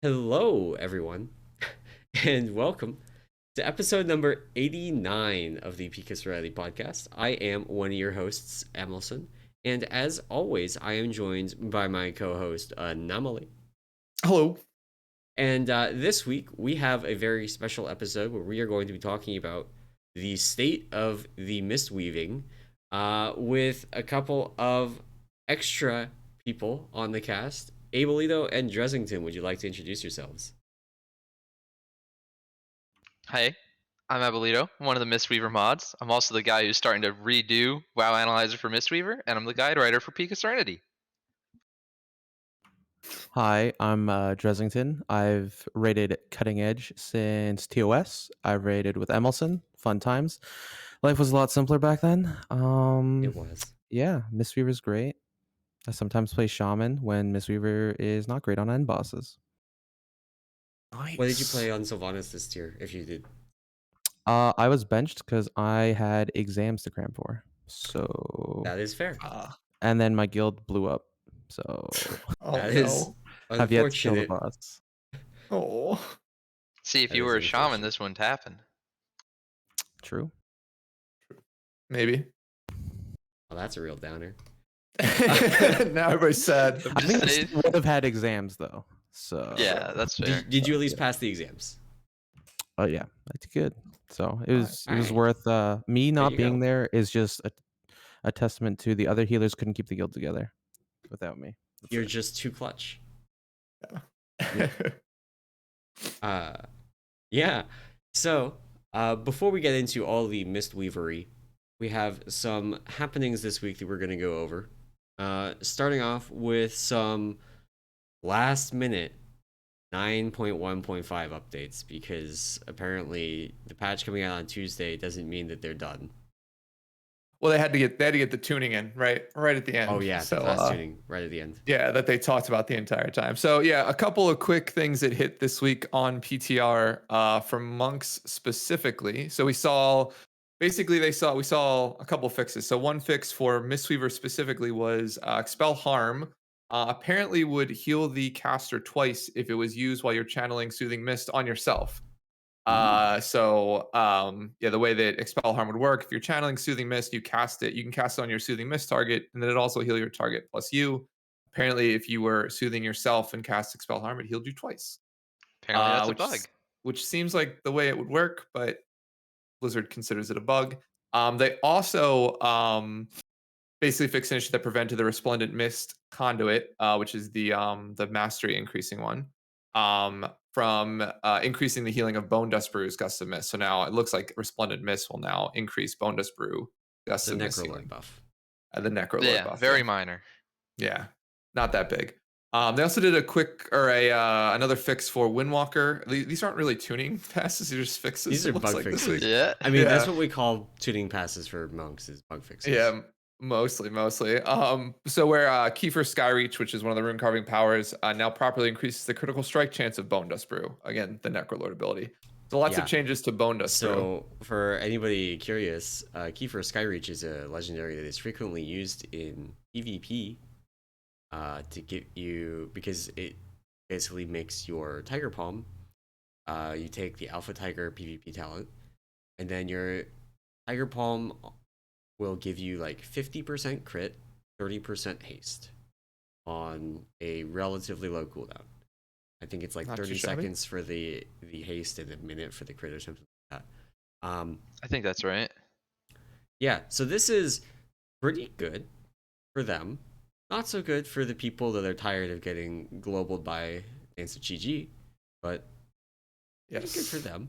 Hello, everyone, and welcome to episode number 89 of the Pika Serenity podcast. I am one of your hosts, Emallson, and as always, I am joined by my co host, Anomoly. Hello. And this week, we have a very special episode where we are going to be talking about the state of the Mistweaving with a couple of extra people on the cast. Abelito and Drezington, would you like to introduce yourselves? Hey, I'm Abelito, one of the Mistweaver mods. I'm also the guy who's starting to redo WoWAnalyzer for Mistweaver, and I'm the guide writer for Pika Serenity. Hi, I'm Drezington. I've rated Cutting Edge since TOS. I've rated with Emallson. Fun times. Life was a lot simpler back then. It was. Yeah, Mistweaver's great. I sometimes play Shaman when Mistweaver is not great on end bosses. Nice. What did you play on Sylvanas this tier, if you did? I was benched because I had exams to cram for. So That is fair. and then my guild blew up. So that is have yet to kill the unfortunate. boss. Oh, See, if That you is were a shaman, unfortunate. this wouldn't happen. True. maybe. Oh, that's a real downer. Now everybody's sad. I'm I just think I saying. still would have had exams though. So Yeah, that's fair. Did you at least pass the exams? Oh yeah, I did good. So it was Alright. worth me not you being go. there is just a testament to the other healers couldn't keep the guild together without me. That's You're it. just too clutch. Yeah. Yeah. So, before we get into all the Mistweavery, we have some happenings this week that we're going to go over. Starting off with some last minute 9.1.5 updates, because apparently the patch coming out on Tuesday doesn't mean that they're done. Well, they had to get the tuning in right at the end. Oh yeah, so the class tuning right at the end. yeah, that they talked about the entire time. So yeah, a couple of quick things that hit this week on PTR from monks specifically. So we saw a couple fixes. So one fix for Mistweaver specifically was expel harm. Apparently would heal the caster twice if it was used while you're channeling soothing mist on yourself. Yeah, the way that expel harm would work, if you're channeling soothing mist, you can cast it on your soothing mist target, and then it also heal your target plus you. Apparently, if you were soothing yourself and cast expel harm, it healed you twice. Apparently, that's a bug. Which seems like the way it would work, but Blizzard considers it a bug. They also basically fixed an issue that prevented the resplendent mist conduit, which is the mastery increasing one, from increasing the healing of Bone Dust Brew's Gust of Mist. So now it looks like resplendent mist will now increase Bone Dust Brew Gust The of Mist Necrolord healing. buff. The Necrolord Yeah, buff. very minor. Yeah, not that big. They also did another fix for Windwalker. These aren't really tuning passes; they're just fixes. These are bug fixes. Yeah. I mean, that's what we call tuning passes for monks, is bug fixes. Yeah, mostly. So where Kiefer Skyreach, which is one of the rune carving powers, now properly increases the critical strike chance of Bone Dust Brew. Again, the Necrolord ability. So lots of changes to Bone Dust Brew. So for anybody curious, Kiefer Skyreach is a legendary that is frequently used in PvP to get you, because it basically makes your Tiger Palm. You take the Alpha Tiger PvP talent, and then your Tiger Palm will give you like 50% crit, 30% haste on a relatively low cooldown. I think it's like Not 30 too shabby. seconds for the haste and a minute for the crit or something like that. I think that's right. Yeah, so this is pretty good for them. Not so good for the people that are tired of getting globaled by Dance of GG, but pretty good for them.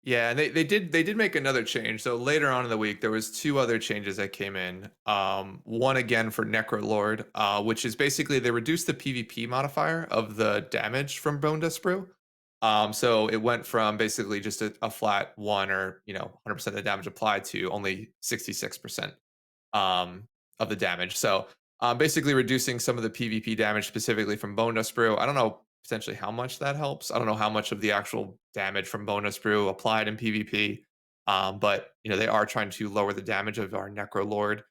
Yeah, and they did make another change. So later on in the week, there was two other changes that came in. One again for Necrolord, which is basically they reduced the PvP modifier of the damage from Bone Dust Brew. So it went from basically just a flat 1 or 100% of the damage applied to only 66% of the damage. So basically reducing some of the PvP damage specifically from Bone Dust Brew. I don't know potentially how much that helps. I don't know how much of the actual damage from Bone Dust Brew applied in PvP. But they are trying to lower the damage of our Necrolord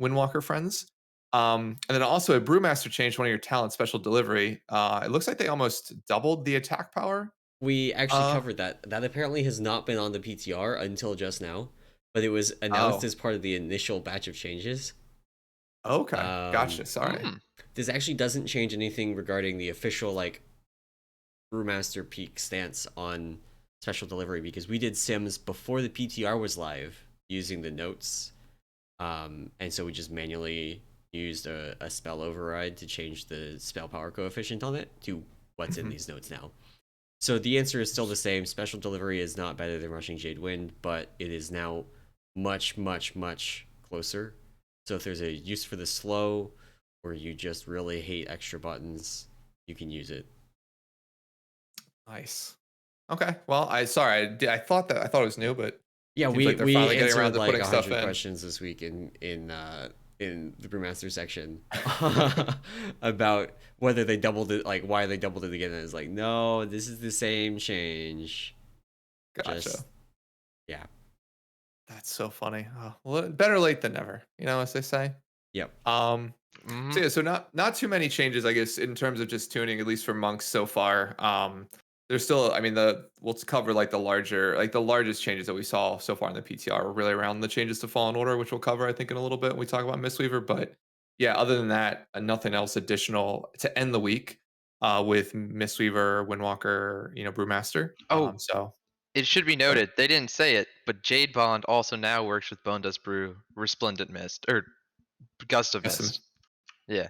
Windwalker friends. And then also a Brewmaster changed one of your talents, special delivery. It looks like they almost doubled the attack power. We actually covered that. That apparently has not been on the PTR until just now, but it was announced as part of the initial batch of changes. Okay, gotcha. Sorry. This actually doesn't change anything regarding the official like Brewmaster Peak stance on special delivery, because we did sims before the PTR was live using the notes, and so we just manually used a spell override to change the spell power coefficient on it to what's in these notes now. So the answer is still the same. Special delivery is not better than Rushing Jade Wind, but it is now much, much, much closer. So if there's a use for the slow, or you just really hate extra buttons, you can use it. Nice. Okay. Well, I thought it was new, but yeah, seems we like they're finally getting answered around to like putting stuff 100 in. questions this week in the Brewmaster section about whether they doubled it, like why they doubled it again. And it's like, no, this is the same change. Gotcha. Yeah. That's so funny. Oh, well, better late than never, as they say. Yep. So yeah, so not too many changes, I guess, in terms of just tuning, at least for monks so far. There's still, I mean, we'll cover like the largest changes that we saw so far in the PTR were really around the changes to Fallen Order, which we'll cover, I think, in a little bit when we talk about Mistweaver. But yeah, other than that, nothing else additional to end the week with Mistweaver, Windwalker, Brewmaster. So it should be noted, they didn't say it, but Jade Bond also now works with Bone Dust Brew, Resplendent Mist, or Gust of Mist. Yeah.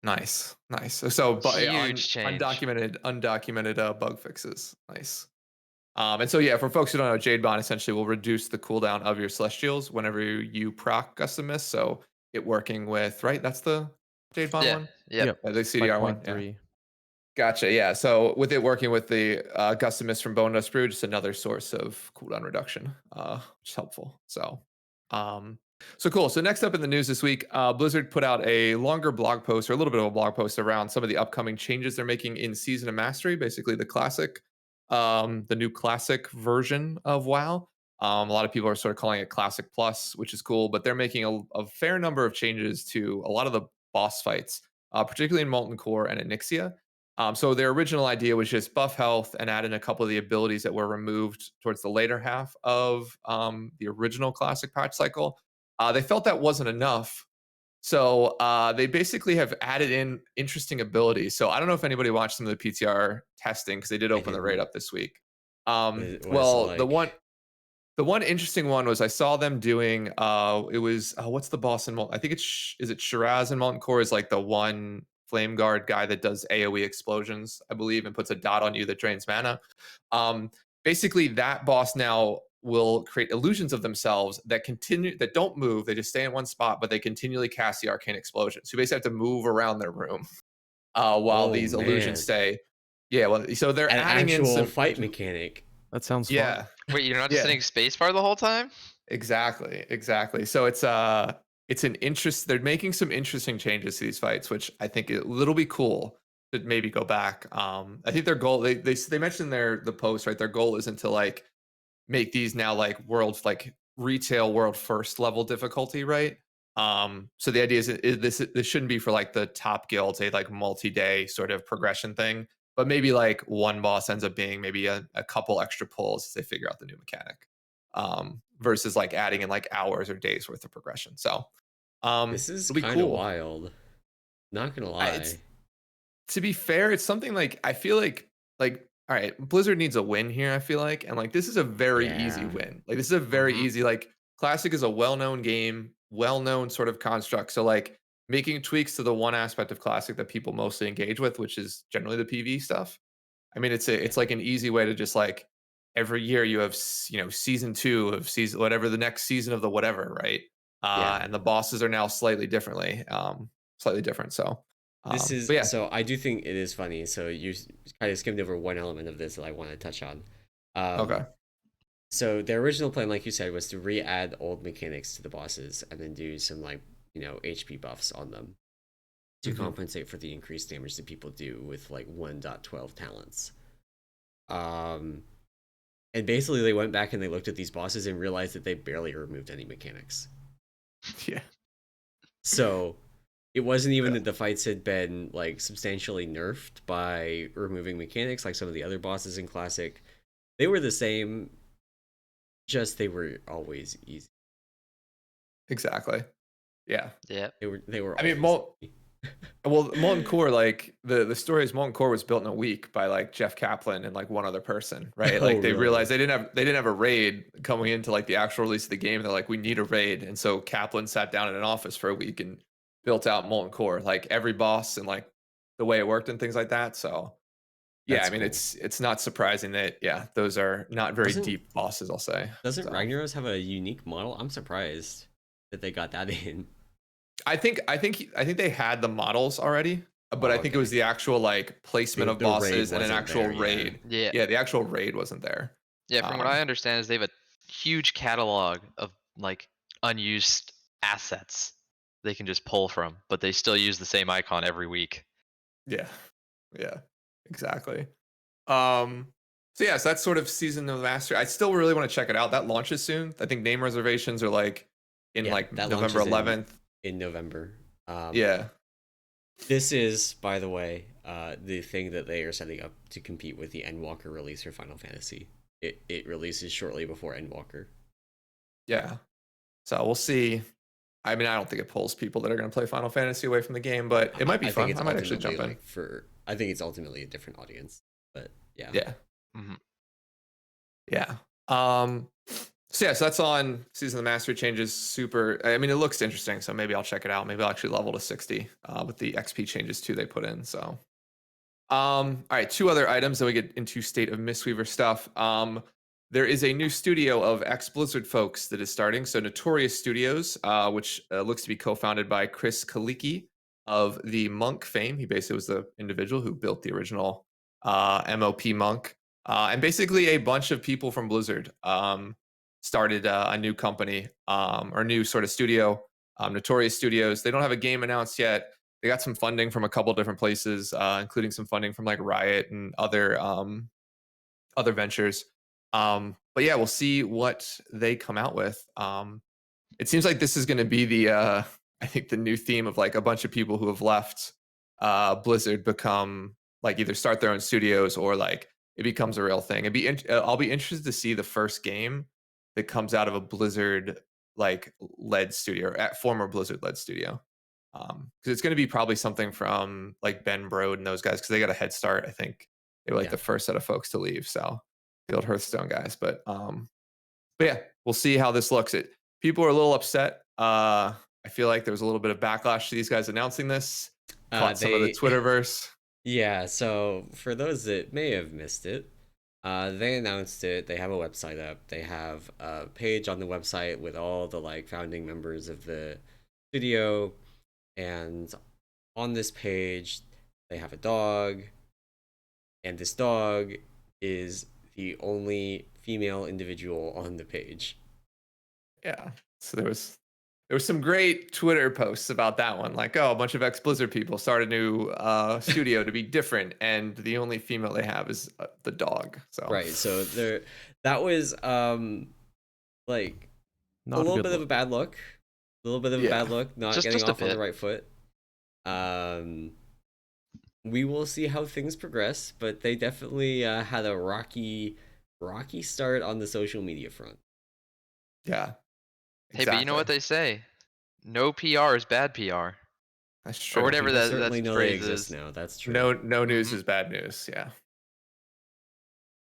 Nice. So huge change. Undocumented bug fixes. Nice. And so yeah, for folks who don't know, Jade Bond essentially will reduce the cooldown of your Celestials whenever you proc Gust of Mist. So it working with, right? That's the Jade Bond one? Yep. The CDR one. 5.3. Yeah. Gotcha. Yeah. So with it working with the Gust of Mist from Bone Dust Brew, just another source of cooldown reduction, which is helpful. So cool. So next up in the news this week, Blizzard put out a longer blog post, or a little bit of a blog post, around some of the upcoming changes they're making in Season of Mastery, basically the classic, the new classic version of WoW. A lot of people are sort of calling it Classic Plus, which is cool, but they're making a fair number of changes to a lot of the boss fights, particularly in Molten Core and Onyxia. So their original idea was just buff health and add in a couple of the abilities that were removed towards the later half of the original classic patch cycle. They felt that wasn't enough. So they basically have added in interesting abilities. So I don't know if anybody watched some of the PTR testing, because they did open the raid up this week. The one interesting one was I saw them doing, it was, what's the boss in Molten? I think is it Shiraz in Molten Core, is like the one Flame Guard guy that does AoE explosions, I believe, and puts a dot on you that drains mana. Basically, that boss now will create illusions of themselves that don't move. They just stay in one spot, but they continually cast the arcane explosion. So you basically have to move around their room while these illusions stay. Yeah, well, so they're adding in some fight mechanic. That sounds fun. Wait, you're not just sitting spacebar the whole time? Exactly. So it's an interest. They're making some interesting changes to these fights, which I think it'll be cool to maybe go back. I think their goal, they mentioned the post, right? Their goal isn't to like make these now like retail world first level difficulty, right? So the idea is this shouldn't be for like the top guilds, a like multi-day sort of progression thing, but maybe like one boss ends up being maybe a couple extra pulls as they figure out the new mechanic, versus like adding in like hours or days worth of progression. So this is kind of wild, not gonna lie. To be fair, it's something like I feel like all right, Blizzard needs a win here, I feel like, and like this is a very easy win. Like this is a very easy, like Classic is a well-known game, well-known sort of construct. So like making tweaks to the one aspect of Classic that people mostly engage with, which is generally the PV stuff. I mean, it's like an easy way to just like every year you have season 2 of season whatever, the next season of the whatever, right? And the bosses are now slightly different. So this is so I do think it is funny. So you kind of skimmed over one element of this that I want to touch on. Okay. So their original plan, like you said, was to re-add old mechanics to the bosses and then do some like HP buffs on them to compensate for the increased damage that people do with like 1.12 talents. And basically they went back and they looked at these bosses and realized that they barely removed any mechanics. Yeah. So it wasn't even that the fights had been like substantially nerfed by removing mechanics like some of the other bosses in Classic. They were the same, just they were always easy. Exactly. Yeah. Yeah. They were. I mean, always easy. Well, Molten Core, like the story is Molten Core was built in a week by like Jeff Kaplan and like one other person, right? Oh, Like they really? realized they didn't have a raid coming into like the actual release of the game. They're like, we need a raid, and so Kaplan sat down in an office for a week and built out Molten Core, like every boss and like the way it worked and things like that. So yeah, That's I mean, cool. it's not surprising that those are not very Doesn't- deep bosses, I'll say. Doesn't So. Ragnaros have a unique model? I'm surprised that they got that in. I think they had the models already, but Oh, I think it was okay. the actual like placement of The raid bosses and an wasn't actual there, yeah. raid. Yeah. Yeah, the actual raid wasn't there. Yeah, from what I understand is they have a huge catalog of like unused assets they can just pull from, but they still use the same icon every week. Yeah, exactly. So that's sort of Season of the Master. I still really want to check it out. That launches soon. I think name reservations are like in Yeah, like that November launches 11th. in November. Yeah. This is, by the way, the thing that they are setting up to compete with the Endwalker release for Final Fantasy. It releases shortly before Endwalker. Yeah. So we'll see. I mean, I don't think it pulls people that are going to play Final Fantasy away from the game, but it might be fun. I might actually jump in. I think it's ultimately a different audience, but yeah. Yeah. Mhm. Yeah. So that's on Season of the Master changes. Super. I mean, it looks interesting, so maybe I'll check it out. Maybe I'll actually level to 60 with the XP changes too they put in. So, all right, 2 other items. Then we get into State of Mistweaver stuff. There is a new studio of ex-Blizzard folks that is starting. So Notorious Studios, which looks to be co-founded by Chris Kalicki of the Monk fame. He basically was the individual who built the original MOP Monk. And basically a bunch of people from Blizzard started a new company or new sort of studio, Notorious Studios. They don't have a game announced yet. They got some funding from a couple different places, including some funding from like Riot and other ventures. But yeah, we'll see what they come out with. It seems like this is going to be the I think the new theme of like a bunch of people who have left Blizzard become like either start their own studios or like it becomes a real thing. I'll be interested to see the first game that comes out of a Blizzard like led studio, at former Blizzard led studio. Because it's going to be probably something from like Ben Brode and those guys because they got a head start. I think they were like the first set of folks to leave. So the old Hearthstone guys, but yeah, we'll see how this looks. People are a little upset. I feel like there was a little bit of backlash to these guys announcing this. Caught some of the Twitterverse. Yeah, so for those that may have missed it, they announced it. They have a website up. They have a page on the website with all the like founding members of the studio, and on this page they have a dog, and this dog is the only female individual on the page. Yeah, so there was some great Twitter posts about that one, like, oh, a bunch of ex-Blizzard people start a new studio to be different, and the only female they have is the dog. So right, so that was like Not a little good bit of a bad look, not getting off on the right foot. We will see how things progress, but they definitely had a rocky start on the social media front. Yeah. Hey, but you know what they say? No PR is bad PR. That's true. Or whatever People that certainly know they phrase exist is. now. That's true. No news is bad news. Yeah.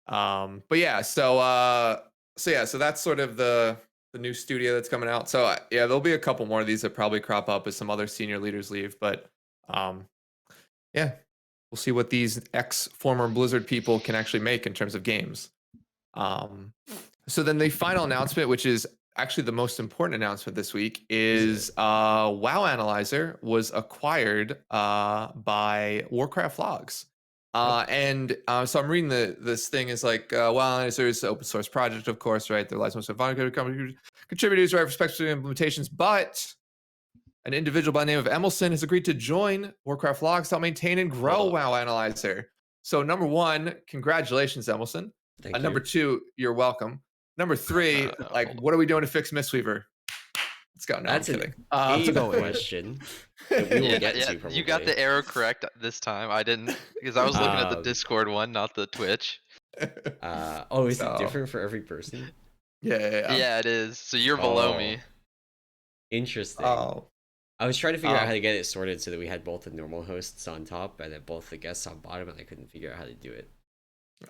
But yeah, so that's sort of the new studio that's coming out. So yeah, there'll be a couple more of these that probably crop up as some other senior leaders leave. But yeah, we'll see what these former Blizzard people can actually make in terms of games. So then the final announcement, which is actually the most important announcement this week, is WoWAnalyzer was acquired by WarcraftLogs. And so I'm reading this thing is like WoWAnalyzer is an open source project, of course, right? They're licensed with contributors, right, for respective implementations, but an individual by the name of Emallson has agreed to join WarcraftLogs to help maintain and grow WoWAnalyzer. So number 1, congratulations, Emallson. Number 2, you're welcome. Number 3, like, what are we doing to fix Mistweaver? Let's go. No, That's I'm an kidding. Abe go Abe. question that we will Yeah, get yeah, to probably. you got the arrow correct this time. I didn't because I was looking at the Um, Discord one, not the Twitch. Oh, is it So, different for every person? yeah. Yeah, it is. So you're below me. Oh, interesting. Oh, I was trying to figure out Um, how to get it sorted so that we had both the normal hosts on top and then both the guests on bottom, and I couldn't figure out how to do it.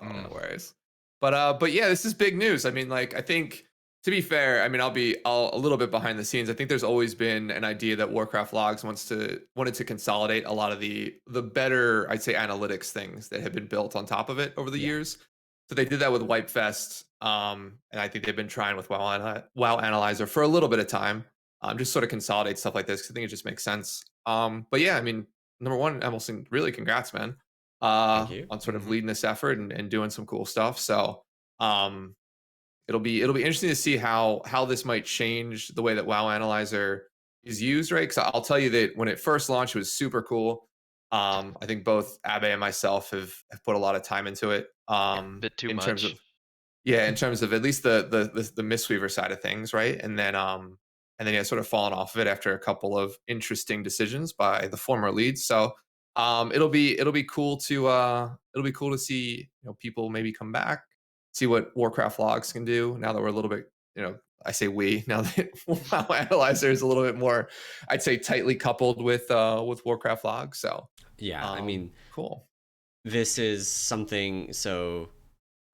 oh, no worries. But yeah, this is big news. I mean, like, I think to be fair, I mean, I'll a little bit behind the scenes. I think there's always been an idea that WarcraftLogs wanted to consolidate a lot of the better, I'd say, analytics things that have been built on top of it over the Yeah. years. So they did that with Wipefest, and I think they've been trying with WoWAnalyzer for a little bit of time. Just sort of consolidate stuff like this 'cause I think it just makes sense. But yeah, I mean, number one, Emallson, really congrats, man, Thank you. on sort of leading this effort and doing some cool stuff. So it'll be interesting to see how this might change the way that WoWAnalyzer is used, right? Because I'll tell you that when it first launched, it was super cool. I think both Abe and myself have put a lot of time into it. A bit too In much. terms of in terms of at least the Mistweaver side of things, right? And then yeah, sort of fallen off of it after a couple of interesting decisions by the former leads. So it'll be cool to see, people maybe come back, see what WarcraftLogs can do now that we're a little bit, I say we now that WoWAnalyzer is a little bit more, I'd say, tightly coupled with WarcraftLogs. So Yeah, I mean, cool. this is something. So,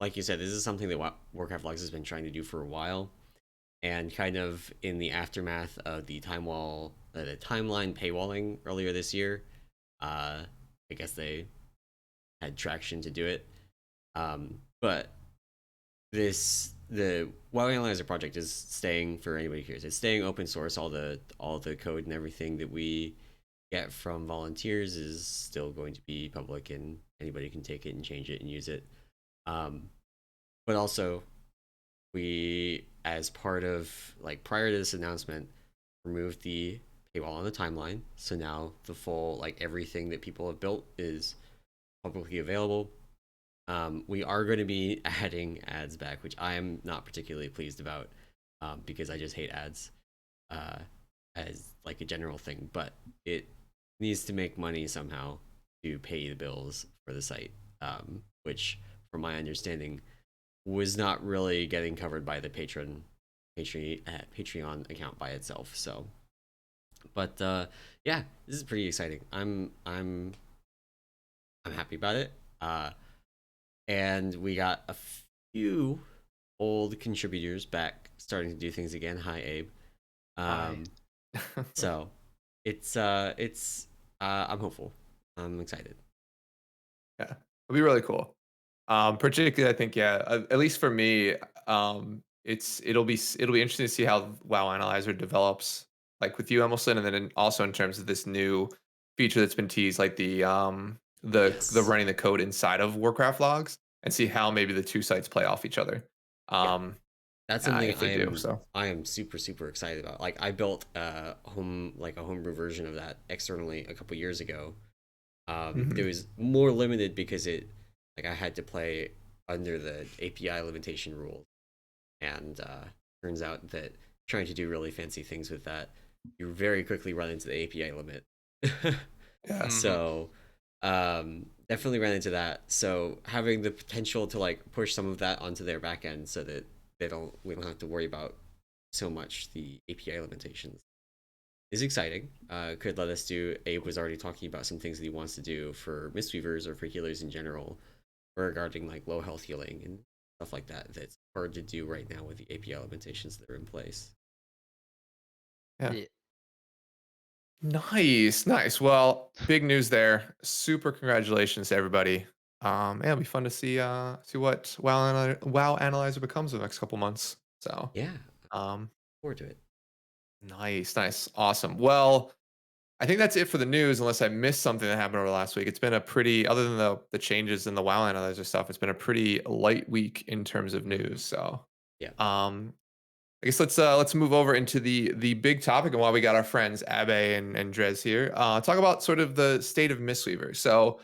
like you said, this is something that WarcraftLogs has been trying to do for a while, and kind of in the aftermath of the timeline paywalling earlier this year, I guess they had traction to do it. But the WoWAnalyzer project is staying, for anybody curious, it's staying open source. All the code and everything that we get from volunteers is still going to be public, and anybody can take it and change it and use it. But also, we, as part of, like, prior to this announcement, removed the paywall on the timeline. So now the full, like, everything that people have built is publicly available. We are going to be adding ads back, which I am not particularly pleased about, because I just hate ads as, like, a general thing. But it needs to make money somehow to pay the bills for the site, which, from my understanding, was not really getting covered by the Patreon account by itself. So, but yeah, this is pretty exciting. I'm happy about it. And we got a few old contributors back, starting to do things again. Hi, Abe. So it's I'm hopeful. I'm excited. Yeah, it'll be really cool. Particularly, I think, yeah, at least for me, it'll be interesting to see how WoWAnalyzer develops, like with you, Emallson, and then also in terms of this new feature that's been teased, like the Yes. running the code inside of WarcraftLogs, and see how maybe the two sites play off each other. That's something if they do, so. I am super excited about. Like, I built a homebrew version of that externally a couple years ago. It was more limited because I had to play under the API limitation rule, and turns out that trying to do really fancy things with that, you very quickly run into the API limit. Yeah. So definitely ran into that. So having the potential to, like, push some of that onto their backend so that we don't have to worry about so much the API limitations is exciting. Could let us do. Abe was already talking about some things that he wants to do for Mistweavers or for healers in general, regarding, like, low health healing and stuff like that. That's hard to do right now with the API limitations that are in place. Yeah. Nice. Well, big news there. Super congratulations to everybody. Yeah, it'll be fun to see what WoWAnalyzer becomes in the next couple months. So Yeah, um, forward to it. nice, awesome. Well, I think that's it for the news, unless I missed something that happened over the last week. It's been a pretty, other than the changes in the WoWAnalyzer stuff, it's been a pretty light week in terms of news. So Yeah. I guess let's move over into the big topic, and while we got our friends Abe and Drez here, talk about sort of the state of Mistweaver. So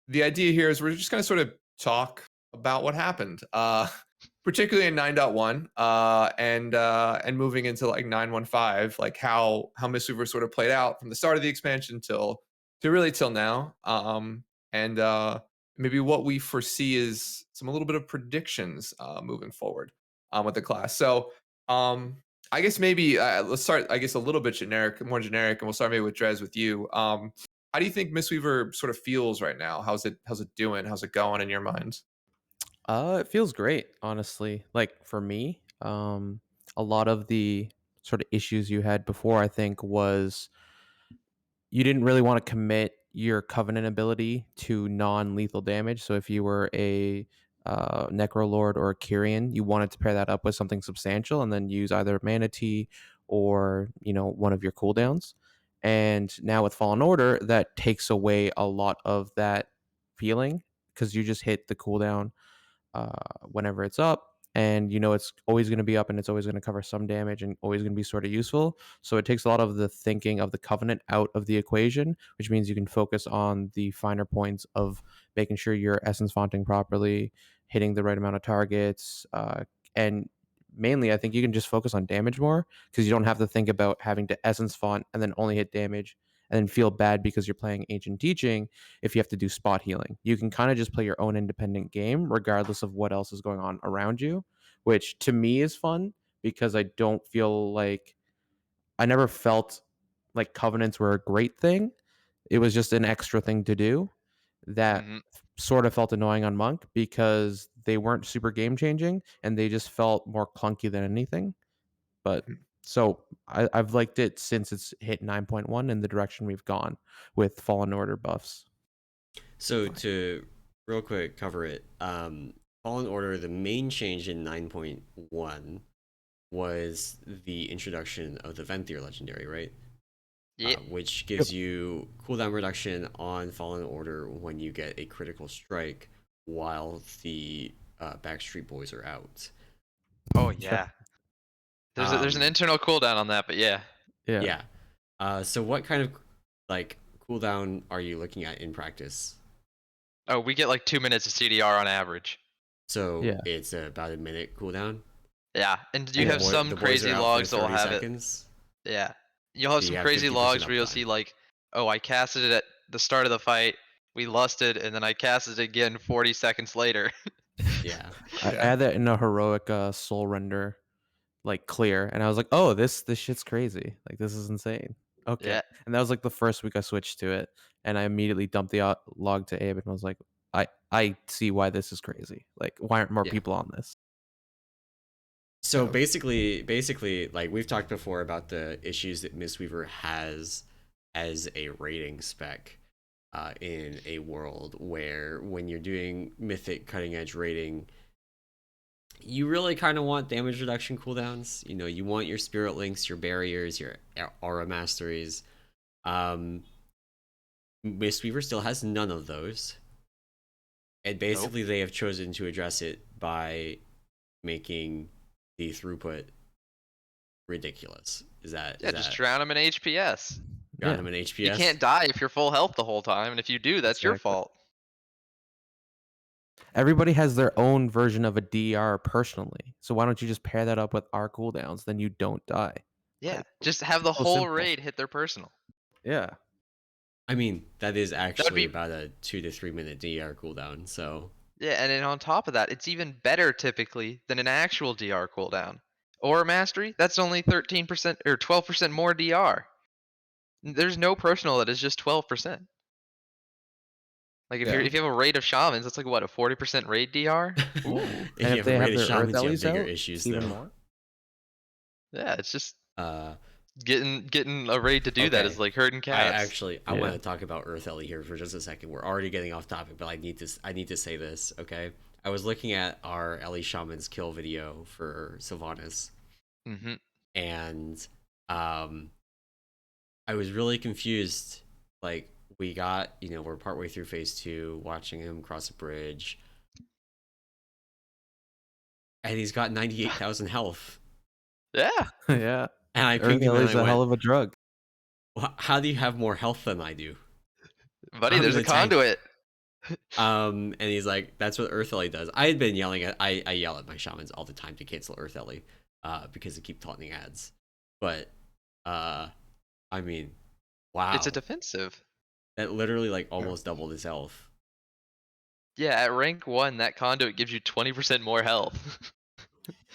the idea here is we're just going to sort of talk about what happened. particularly in 9.1, and moving into like 9.15, like how Mistweaver sort of played out from the start of the expansion to really till now, and maybe what we foresee is a little bit of predictions moving forward with the class. So I guess maybe let's start, I guess, a little bit more generic, and we'll start maybe with Drez, with you. How do you think Mistweaver sort of feels right now? How's it doing? How's it going in your mind? It feels great, honestly. Like for me, a lot of the sort of issues you had before, I think, was you didn't really want to commit your covenant ability to non-lethal damage. So if you were a Necrolord or a Kyrian, you wanted to pair that up with something substantial and then use either Manatee or one of your cooldowns. And now with Fallen Order, that takes away a lot of that feeling because you just hit the cooldown whenever it's up, and it's always going to be up and it's always going to cover some damage and always going to be sort of useful. So it takes a lot of the thinking of the covenant out of the equation, which means you can focus on the finer points of making sure you're essence fonting properly, hitting the right amount of targets, and mainly I think you can just focus on damage more because you don't have to think about having to essence font and then only hit damage and then feel bad because you're playing ancient teaching if you have to do spot healing. You can kind of just play your own independent game regardless of what else is going on around you, which to me is fun because I don't feel like I never felt like covenants were a great thing. It was just an extra thing to do that Hmm. sort of felt annoying on Monk because they weren't super game changing and they just felt more clunky than anything. But so I've liked it since it's hit 9.1 in the direction we've gone with Fallen Order buffs. So to real quick cover it, Fallen Order, the main change in 9.1 was the introduction of the Venthyr legendary, right? Yeah. Which gives you cooldown reduction on Fallen Order when you get a critical strike while the Backstreet Boys are out. Oh yeah. There's an internal cooldown on that, but yeah. Yeah. So what kind of like cooldown are you looking at in practice? Oh, we get like 2 minutes of CDR on average. So Yeah. it's about a minute cooldown. Yeah, and you And have some the boys are crazy out logs for that will 30 have it. seconds. Yeah, you'll have So some you have crazy 50% logs where you'll uptime. see like, oh, I casted it at the start of the fight, we lusted, and then I casted it again 40 seconds later. Yeah. I had that in a heroic soul render like clear, and I was like, oh, this shit's crazy. Like this is insane. Okay. Yeah, And that was like the first week I switched to it, and I immediately dumped the log to Abe and was like, I see why this is crazy. Like why aren't more Yeah. people on this? So Yeah. basically, like we've talked before about the issues that Mistweaver has as a rating spec in a world where when you're doing mythic cutting edge rating, you really kind of want damage reduction cooldowns. You know, you want your spirit links, your barriers, your aura masteries. Mistweaver still has none of those. And basically they have chosen to address it by making the throughput ridiculous. Is that just drown them in HPS. drown Yeah. them in HPS? You can't die if you're full health the whole time, and if you do, that's your Exactly. fault. Everybody has their own version of a DR personally. So why don't you just pair that up with our cooldowns? Then you don't die. Yeah, Like, just have the so whole simple. raid hit their personal. Yeah. I mean, that is actually be- about a 2 to 3 minute DR cooldown. So Yeah, and then on top of that, it's even better typically than an actual DR cooldown. Or mastery, that's only 13% or 12% more DR. There's no personal that is just 12%. Like if Yeah. you have a raid of shamans, that's like what, a 40% raid DR? Ooh. if And you if have they a have rated their Earth shamans, you have Ellies bigger out, issues it's even though. more. Yeah, it's just Uh, getting a raid to do that is Okay. like herding cats. I want Yeah. to talk about Earth Ellie here for just a second. We're already getting off topic, but I need to say this, okay? I was looking at our Ellie Shaman's kill video for Sylvanas, Mm-hmm. and I was really confused. Like we got, we're partway through phase 2, watching him cross a bridge, and he's got 98,000 health. Yeah. Yeah. And I Earth pinged him and Ellies I a hell went, of a drug. well, how do you have more health than I do? Buddy, I'm there's a the tank. conduit. And he's like, that's what Earth Ellie does. I had been yelling at I yell at my shamans all the time to cancel Earth Ellie, because they keep taunting ads. But I mean, wow. It's a defensive. That literally like almost doubled his health. Yeah, at rank 1, that conduit gives you 20% more health.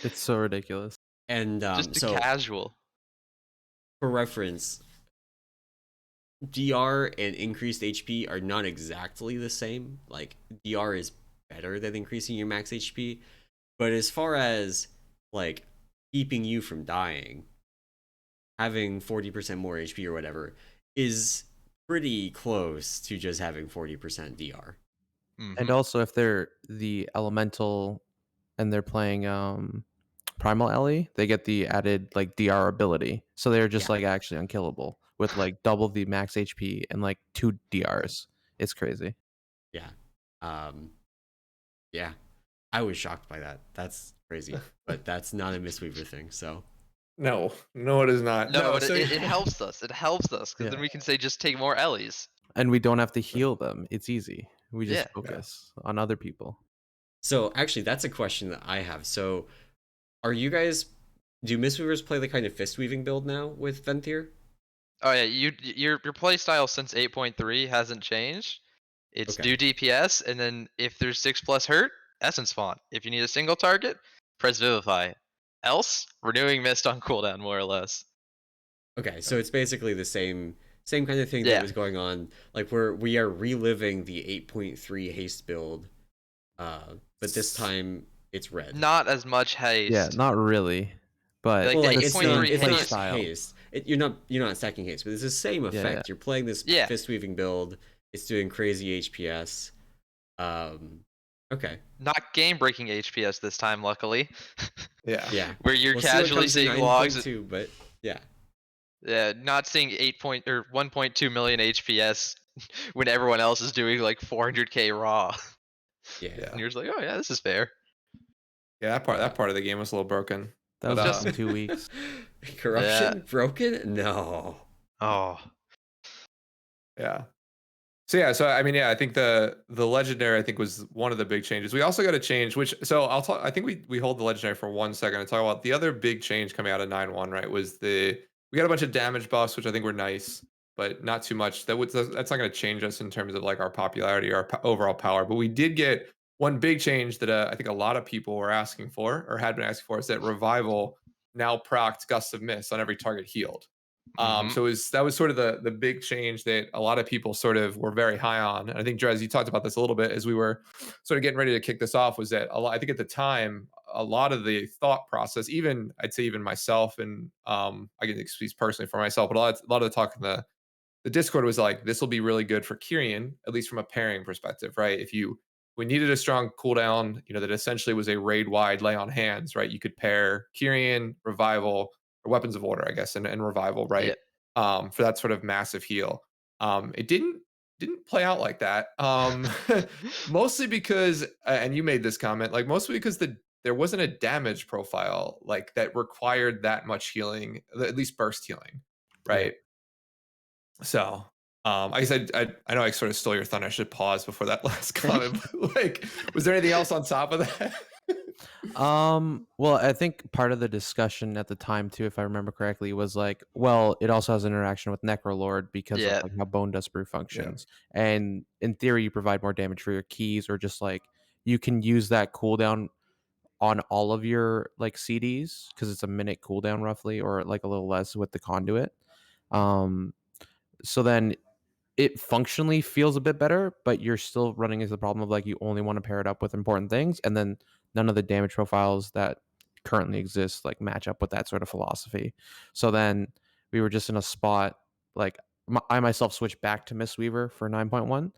It's so ridiculous. And Just a so casual. for reference, DR and increased HP are not exactly the same. Like DR is better than increasing your max HP, but as far as like keeping you from dying, having 40% more HP or whatever is pretty close to just having 40% DR. And also, if they're the elemental and they're playing primal Ellie, they get the added like DR ability, so they're just Yeah. like actually unkillable with like double the max HP and like 2 DRs. It's crazy. Yeah. Yeah. I was shocked by that. That's crazy. But that's not a Mistweaver thing, so. No, it is not. No, No, but so it helps us. It helps us because Yeah. then we can say just take more Ellies. And we don't have to heal them. It's easy. We just Yeah. focus on other people. So actually, that's a question that I have. So, are you guys? Do Mistweavers play the kind of fist weaving build now with Venthyr? Oh yeah, your playstyle since 8.3 hasn't changed. It's Okay. do DPS, and then if there's 6+ hurt, Essence Font. If you need a single target, press Vivify. Else, Renewing Mist on cooldown, more or less. Okay, so it's basically the same kind of thing that Yeah. was going on. Like we are reliving the 8.3 haste build, but this time it's red. Not as much haste. Yeah, not really, but Like Well, the like the it's same not 8.3 it's play not style. haste. You're not stacking haste, but it's the same Yeah, effect. yeah. You're playing this Yeah. fist weaving build. It's doing crazy HPS. Okay. Not game breaking HPS this time, luckily. yeah. Yeah. Where you're We'll see what casually comes in seeing logs. 9.2, but yeah. Yeah, not seeing 1.2 million HPS when everyone else is doing like 400k raw. Yeah. And you're just like, oh yeah, this is fair. Yeah, that part of the game was a little broken. That was But, just in 2 weeks. Corruption broken? No. Oh, yeah. So I mean, yeah, I think the legendary I think was one of the big changes. We also got a change, which so I'll talk. I think we hold the legendary for 1 second and talk about the other big change coming out of 9.1. Right, was we got a bunch of damage buffs, which I think were nice, but not too much. That's not going to change us in terms of like our popularity, our overall power. But we did get one big change that I think a lot of people were asking for or had been asking for, is that revival now procced Gust of Mist on every target healed. So that was sort of the big change that a lot of people sort of were very high on. And I think Drez, you talked about this a little bit as we were sort of getting ready to kick this off, was that I think at the time, a lot of the thought process, even I'd say even myself, and I can speak personally for myself, but a lot of the talk in the Discord was like, this will be really good for Kyrian, at least from a pairing perspective, right? We needed a strong cooldown, that essentially was a raid wide lay on hands, right? You could pair Kyrian, Revival, or Weapons of Order, I guess, and Revival, right? For that sort of massive heal. It didn't play out like that. Mostly because, and you made this comment, like mostly because there wasn't a damage profile like that required that much healing, at least burst healing, right? So, I said, I know I sort of stole your thunder. I should pause before that last comment. But like, was there anything else on top of that? Well, I think part of the discussion at the time too, if I remember correctly, was like, well, it also has an interaction with Necrolord because of like how Bone Dust Brew functions. And in theory, you provide more damage for your keys, or just like you can use that cooldown on all of your like CDs because it's a minute cooldown roughly, or like a little less with the conduit. So then it functionally feels a bit better, but you're still running into the problem of like you only want to pair it up with important things, and then none of the damage profiles that currently exist like match up with that sort of philosophy. So then we were just in a spot like I myself switched back to Mistweaver for 9.1,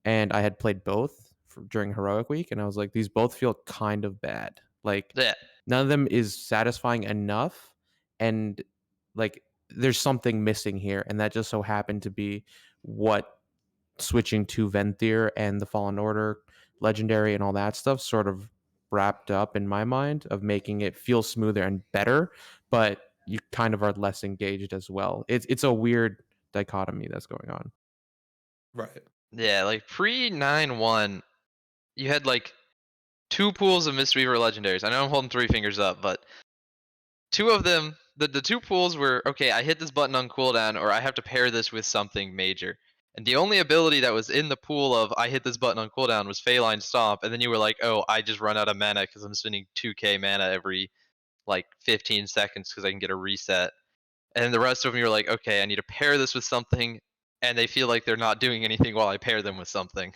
and I had played both during Heroic Week, and I was like, these both feel kind of bad. Like none of them is satisfying enough, and like there's something missing here, and that just so happened to be what switching to Venthyr and the Fallen Order legendary and all that stuff sort of wrapped up in my mind, of making it feel smoother and better, but you kind of are less engaged as well. It's a weird dichotomy that's going on. Right. Yeah, like pre 9.1, you had like 2 pools of Mistweaver legendaries. I know I'm holding 3 fingers up, but 2 of them, the 2 pools were, okay, I hit this button on cooldown, or I have to pair this with something major. And the only ability that was in the pool of I hit this button on cooldown was Feline Stomp, and then you were like, oh, I just run out of mana because I'm spending 2k mana every like 15 seconds because I can get a reset. And then the rest of them, you're like, okay, I need to pair this with something, and they feel like they're not doing anything while I pair them with something.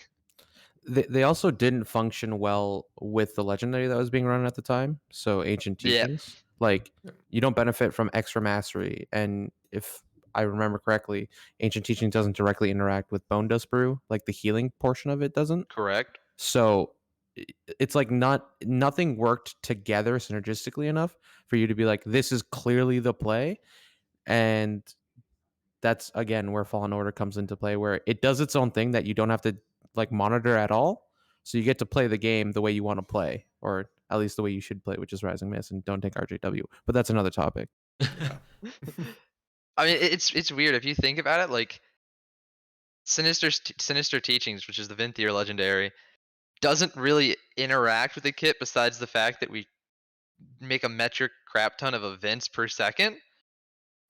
They also didn't function well with the legendary that was being run at the time. So ancient Yeah, teachings, like you don't benefit from extra mastery, and if I remember correctly, ancient teaching doesn't directly interact with bone dust brew, like the healing portion of it doesn't. correct. So it's like nothing worked together synergistically enough for you to be like, this is clearly the play. And that's again where Fallen Order comes into play, where it does its own thing that you don't have to like monitor at all. So you get to play the game the way you want to play, or at least the way you should play, which is Rising Mist, and don't take RJW. But that's another topic. Yeah. I mean, it's weird if you think about it. Like Sinister Teachings, which is the Vinthier legendary, doesn't really interact with the kit besides the fact that we make a metric crap ton of events per second.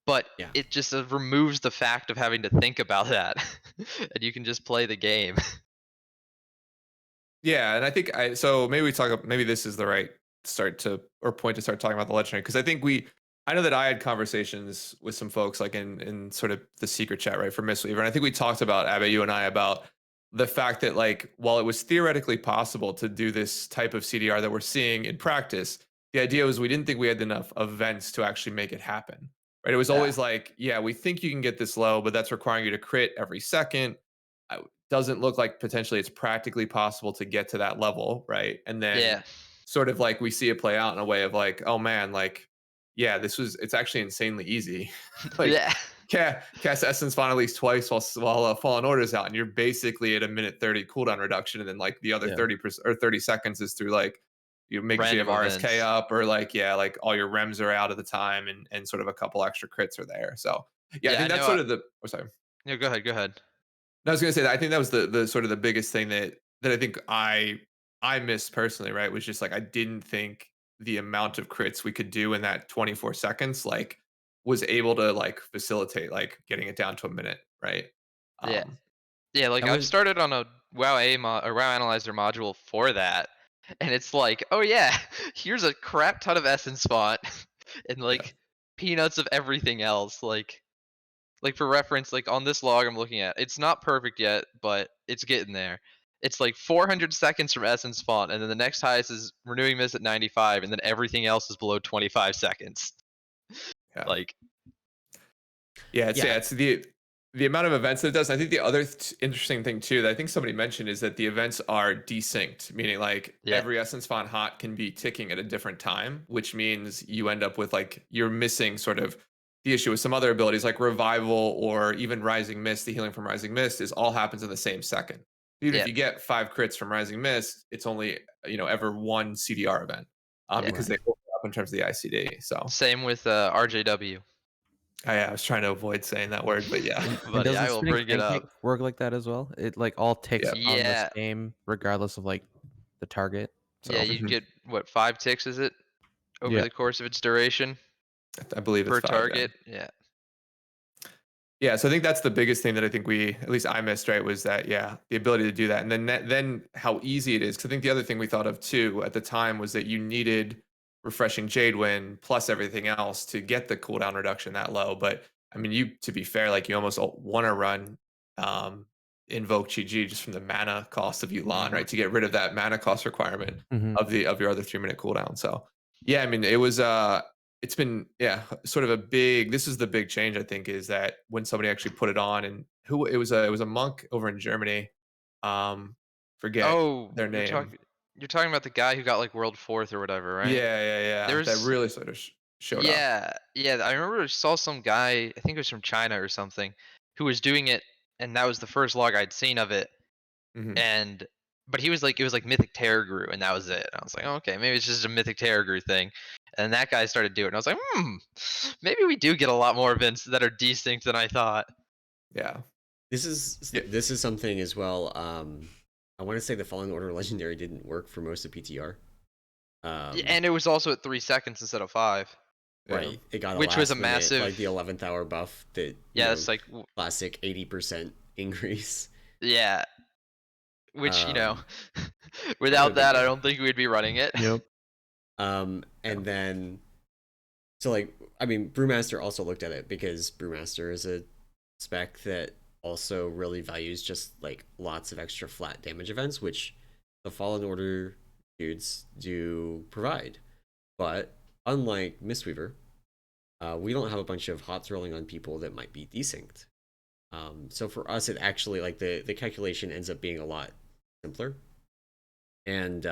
But Yeah. it just removes the fact of having to think about that, and you can just play the game. Yeah, and I think so maybe we talk. Maybe this is the right start to or point to start talking about the legendary, because I think I know that I had conversations with some folks like in sort of the secret chat, right, for Mistweaver, and I think we talked about, Abe, you and I, about the fact that like while it was theoretically possible to do this type of CDR that we're seeing in practice, the idea was we didn't think we had enough events to actually make it happen. Right? It was always like, yeah, we think you can get this low, but that's requiring you to crit every second. Doesn't look like potentially it's practically possible to get to that level, right? And then Yeah, sort of like we see it play out in a way of like, oh man, like, yeah, it's actually insanely easy. Like, yeah, cast Essence Font at least twice while Fallen Order's out, and you're basically at a minute 30 cooldown reduction, and then like the other Yeah. 30% or 30 seconds is through like you make sure you have random RSK events. up, or like, yeah, like all your rems are out at the time, and sort of a couple extra crits are there. So yeah, I Yeah, I think that's know. sort of the oh, sorry. No, go ahead. Go ahead. No, I was gonna say that I think that was the sort of the biggest thing that I think I missed personally, right? Was just like I didn't think the amount of crits we could do in that 24 seconds like was able to like facilitate like getting it down to a minute, right? Yeah, Um yeah. Like That I've was started on a WoWAnalyzer module for that, and it's like, oh yeah, here's a crap ton of essence font, and yeah. like peanuts of everything else. Like for reference, like on this log I'm looking at, it's not perfect yet, but it's getting there. It's like 400 seconds from Essence Font, and then the next highest is Renewing Mist at 95, and then everything else is below 25 seconds. Yeah. Like, yeah. It's the amount of events that it does. I think the other interesting thing too that I think somebody mentioned is that the events are desynced, meaning like yeah, every Essence Font hot can be ticking at a different time, which means you end up with like you're missing sort of the issue with some other abilities like Revival or even Rising Mist. The healing from Rising Mist is all happens in the same second. Even yeah, if you get 5 crits from Rising Mist, it's only ever one CDR event, yeah. because they Right. overlap in terms of the ICD. So Same with RJW, I was trying to avoid saying that word, but yeah. And buddy. doesn't I will spinning bring it up. pancake work like that as well? It like all ticks Yeah. on the Yeah, same, regardless of like the target. yeah. So You Mhm. get what 5 ticks is it over yeah, the course of its duration I believe it's per 5, yeah. target? Yeah, Yeah, so I think that's the biggest thing that I think at least I missed, right, was that, yeah, the ability to do that. And then how easy it is. 'Cause I think the other thing we thought of too at the time was that you needed refreshing Jadewind plus everything else to get the cooldown reduction that low. But I mean, to be fair, like you almost want to run um, Invoke GG just from the mana cost of Yu'lon, hmm right, to get rid of that mana cost requirement hmm of your other 3-minute cooldown. So yeah, I mean, it's been, yeah, sort of this is the big change, I think, is that when somebody actually put it on, and who it was a monk over in Germany, um forget Oh, their name. you're talking about the guy who got like world fourth or whatever, right? Yeah, that There's really sort of showed up. yeah. I remember I saw some guy, I think it was from China or something, who was doing it, and that was the first log I'd seen of it. Hmm. And but he was like, it was like Mythic Terror Grew, and that was it. And I was like, oh, okay, maybe it's just a Mythic Terror Grew thing. And that guy started doing it, and I was like, maybe we do get a lot more events that are distinct than I thought. Yeah. This is Yeah. this is something as well. I want to say the Fallen Order Legendary didn't work for most of PTR. And it was also at 3 seconds instead of 5. Right, it got a Which was last a minute, massive. like the 11th hour buff that Yeah, it's like classic 80% increase. Yeah. Which That without would've been that, I good. don't think we'd be running it. Yep. And then, so like, I mean, Brewmaster also looked at it because Brewmaster is a spec that also really values just like lots of extra flat damage events, which the Fallen Order dudes do provide. But unlike Mistweaver, we don't have a bunch of hots rolling on people that might be desynced. So for us, it actually, like, the calculation ends up being a lot simpler. And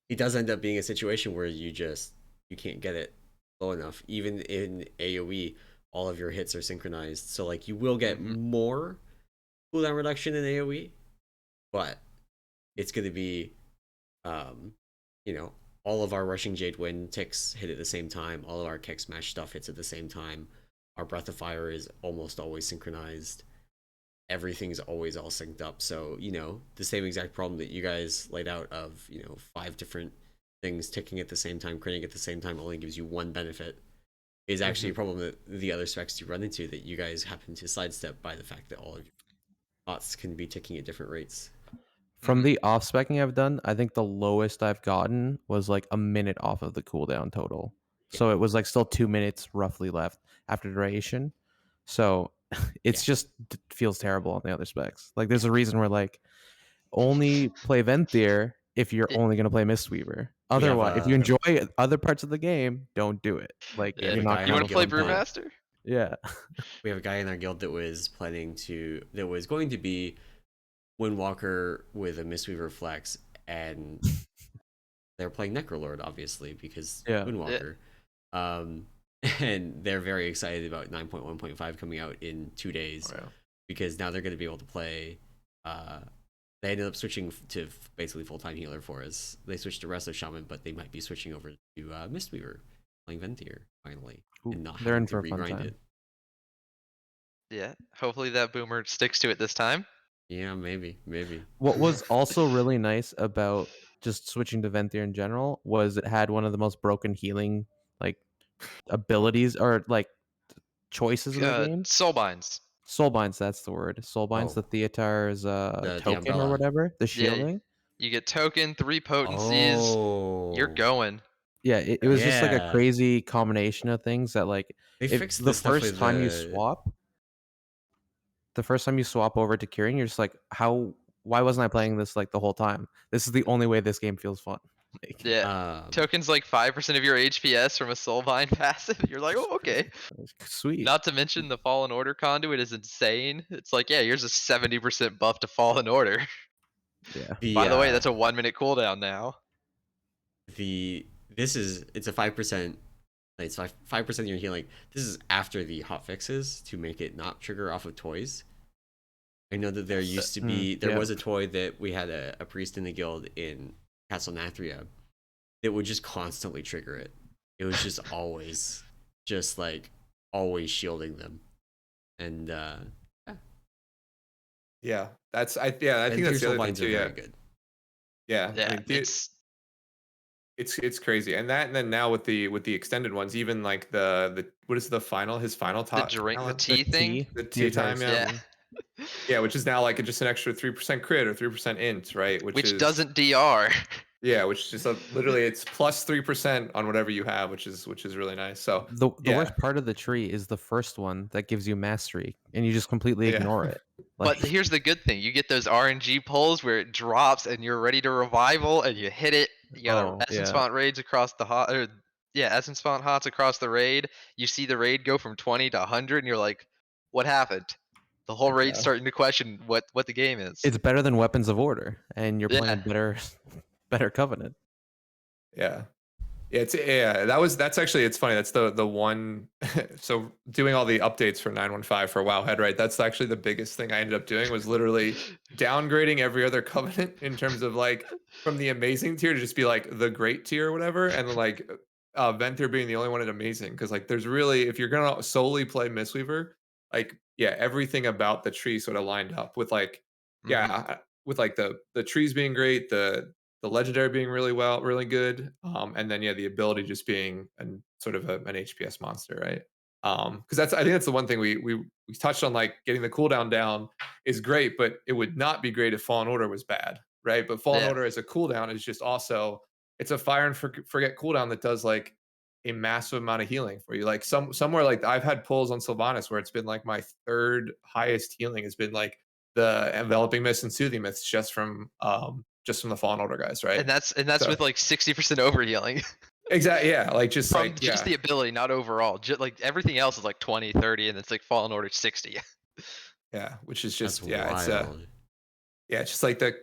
it does end up being a situation where you can't get it low enough. Even in AoE, all of your hits are synchronized. So like you will get more cooldown reduction in AoE, but it's going to be, all of our Rushing Jade Wind ticks hit at the same time. All of our Keck Smash stuff hits at the same time. Our Breath of Fire is almost always synchronized. Everything's always all synced up. So, the same exact problem that you guys laid out of, 5 different things ticking at the same time, critting at the same time only gives you one benefit is actually a problem that the other specs you run into that you guys happen to sidestep by the fact that all of your bots can be ticking at different rates. From the off specking I've done, I think the lowest I've gotten was like a minute off of the cooldown total. So it was like still 2 minutes roughly left after duration. So it's just feels terrible on the other specs. Like there's a reason we're like only play Venthyr if you're only going to play Mistweaver. Otherwise, if you enjoy other parts of the game, don't do it. Like Yeah, you're not You want to play guild that- Brewmaster? Yeah. We have a guy in our guild that was going to be Windwalker with a Mistweaver flex, and they're playing Necrolord, obviously, because Windwalker. And they're very excited about 9.1.5 coming out in 2 days, because now they're going to be able to play. They ended up switching to basically full-time healer for us. They switched to Resto Shaman, but they might be switching over to Mistweaver, playing Venthyr finally, and not having to regrind it. Yeah, hopefully that boomer sticks to it this time. Yeah, maybe. What was also really nice about just switching to Venthyr in general was it had one of the most broken healing like abilities or like choices in the game. Soulbinds. Soulbinds, that's the word. Soulbinds, the Theatar's token or whatever, the shielding. You get token, 3 potencies. You're going. Yeah, it was just like a crazy combination of things that like they fixed the first time you swap over to curing, you're just like, why wasn't I playing this like the whole time? This is the only way this game feels fun. Like, tokens like 5% of your HPS from a Soulbind passive. You're like, oh, okay. Sweet. Not to mention the Fallen Order conduit is insane. It's like, yeah, here's a 70% buff to Fallen Order. Yeah. By the way, that's a 1 minute cooldown now. It's a 5%. It's 5% of your healing. This is after the hot fixes to make it not trigger off of toys. I know that there used to be was a toy that we had a priest in the guild in Castle Nathria that would just constantly trigger it. It was just always shielding them. And I think that's the other thing too. Very good. Yeah. I mean, it's crazy, and then now with the extended ones, even like the what is his final top the tea thing, the tea time, yeah, which is now like just an extra 3% crit or 3% int, right? Which doesn't DR. Yeah, which is literally it's plus 3% on whatever you have, which is really nice. So the worst part of the tree is the first one that gives you mastery, and you just completely ignore it. But here's the good thing: you get those RNG pulls where it drops, and you're ready to revival, and you hit it. You got essence font raids across the essence font hots across the raid. You see the raid go from 20 to 100, and you're like, "What happened?" The whole raid's starting to question what the game is. It's better than Weapons of Order, and you're playing better Covenant. Yeah. That's actually, it's funny. That's the one. So doing all the updates for 9.1.5 for Wowhead, right? That's actually the biggest thing I ended up doing was literally downgrading every other Covenant in terms of like from the amazing tier to just be like the great tier or whatever. And then like Venthyr being the only one at amazing. Cause like there's really, if you're going to solely play Mistweaver, like yeah, everything about the tree sort of lined up with like Mhm. yeah, with like the trees being great, the legendary being really good, and then yeah, the ability just being an sort of an HPS monster, right? Because I think that's the one thing we touched on, like getting the cooldown down is great, but it would not be great if Fallen Order was bad, right? But Fallen Yeah. Order as a cooldown is just also it's a fire and forget cooldown that does like a massive amount of healing for you. Like somewhere like I've had pulls on Sylvanas where it's been like my third highest healing has been like the enveloping mist and soothing mist just from the Fallen Order guys, right? And that's So with like 60% overhealing exactly, yeah, like just from like just yeah, the ability, not overall. Like everything else is like 20, 30, and it's like Fallen Order 60. yeah, which is That's just yeah, wild. yeah, it's just like the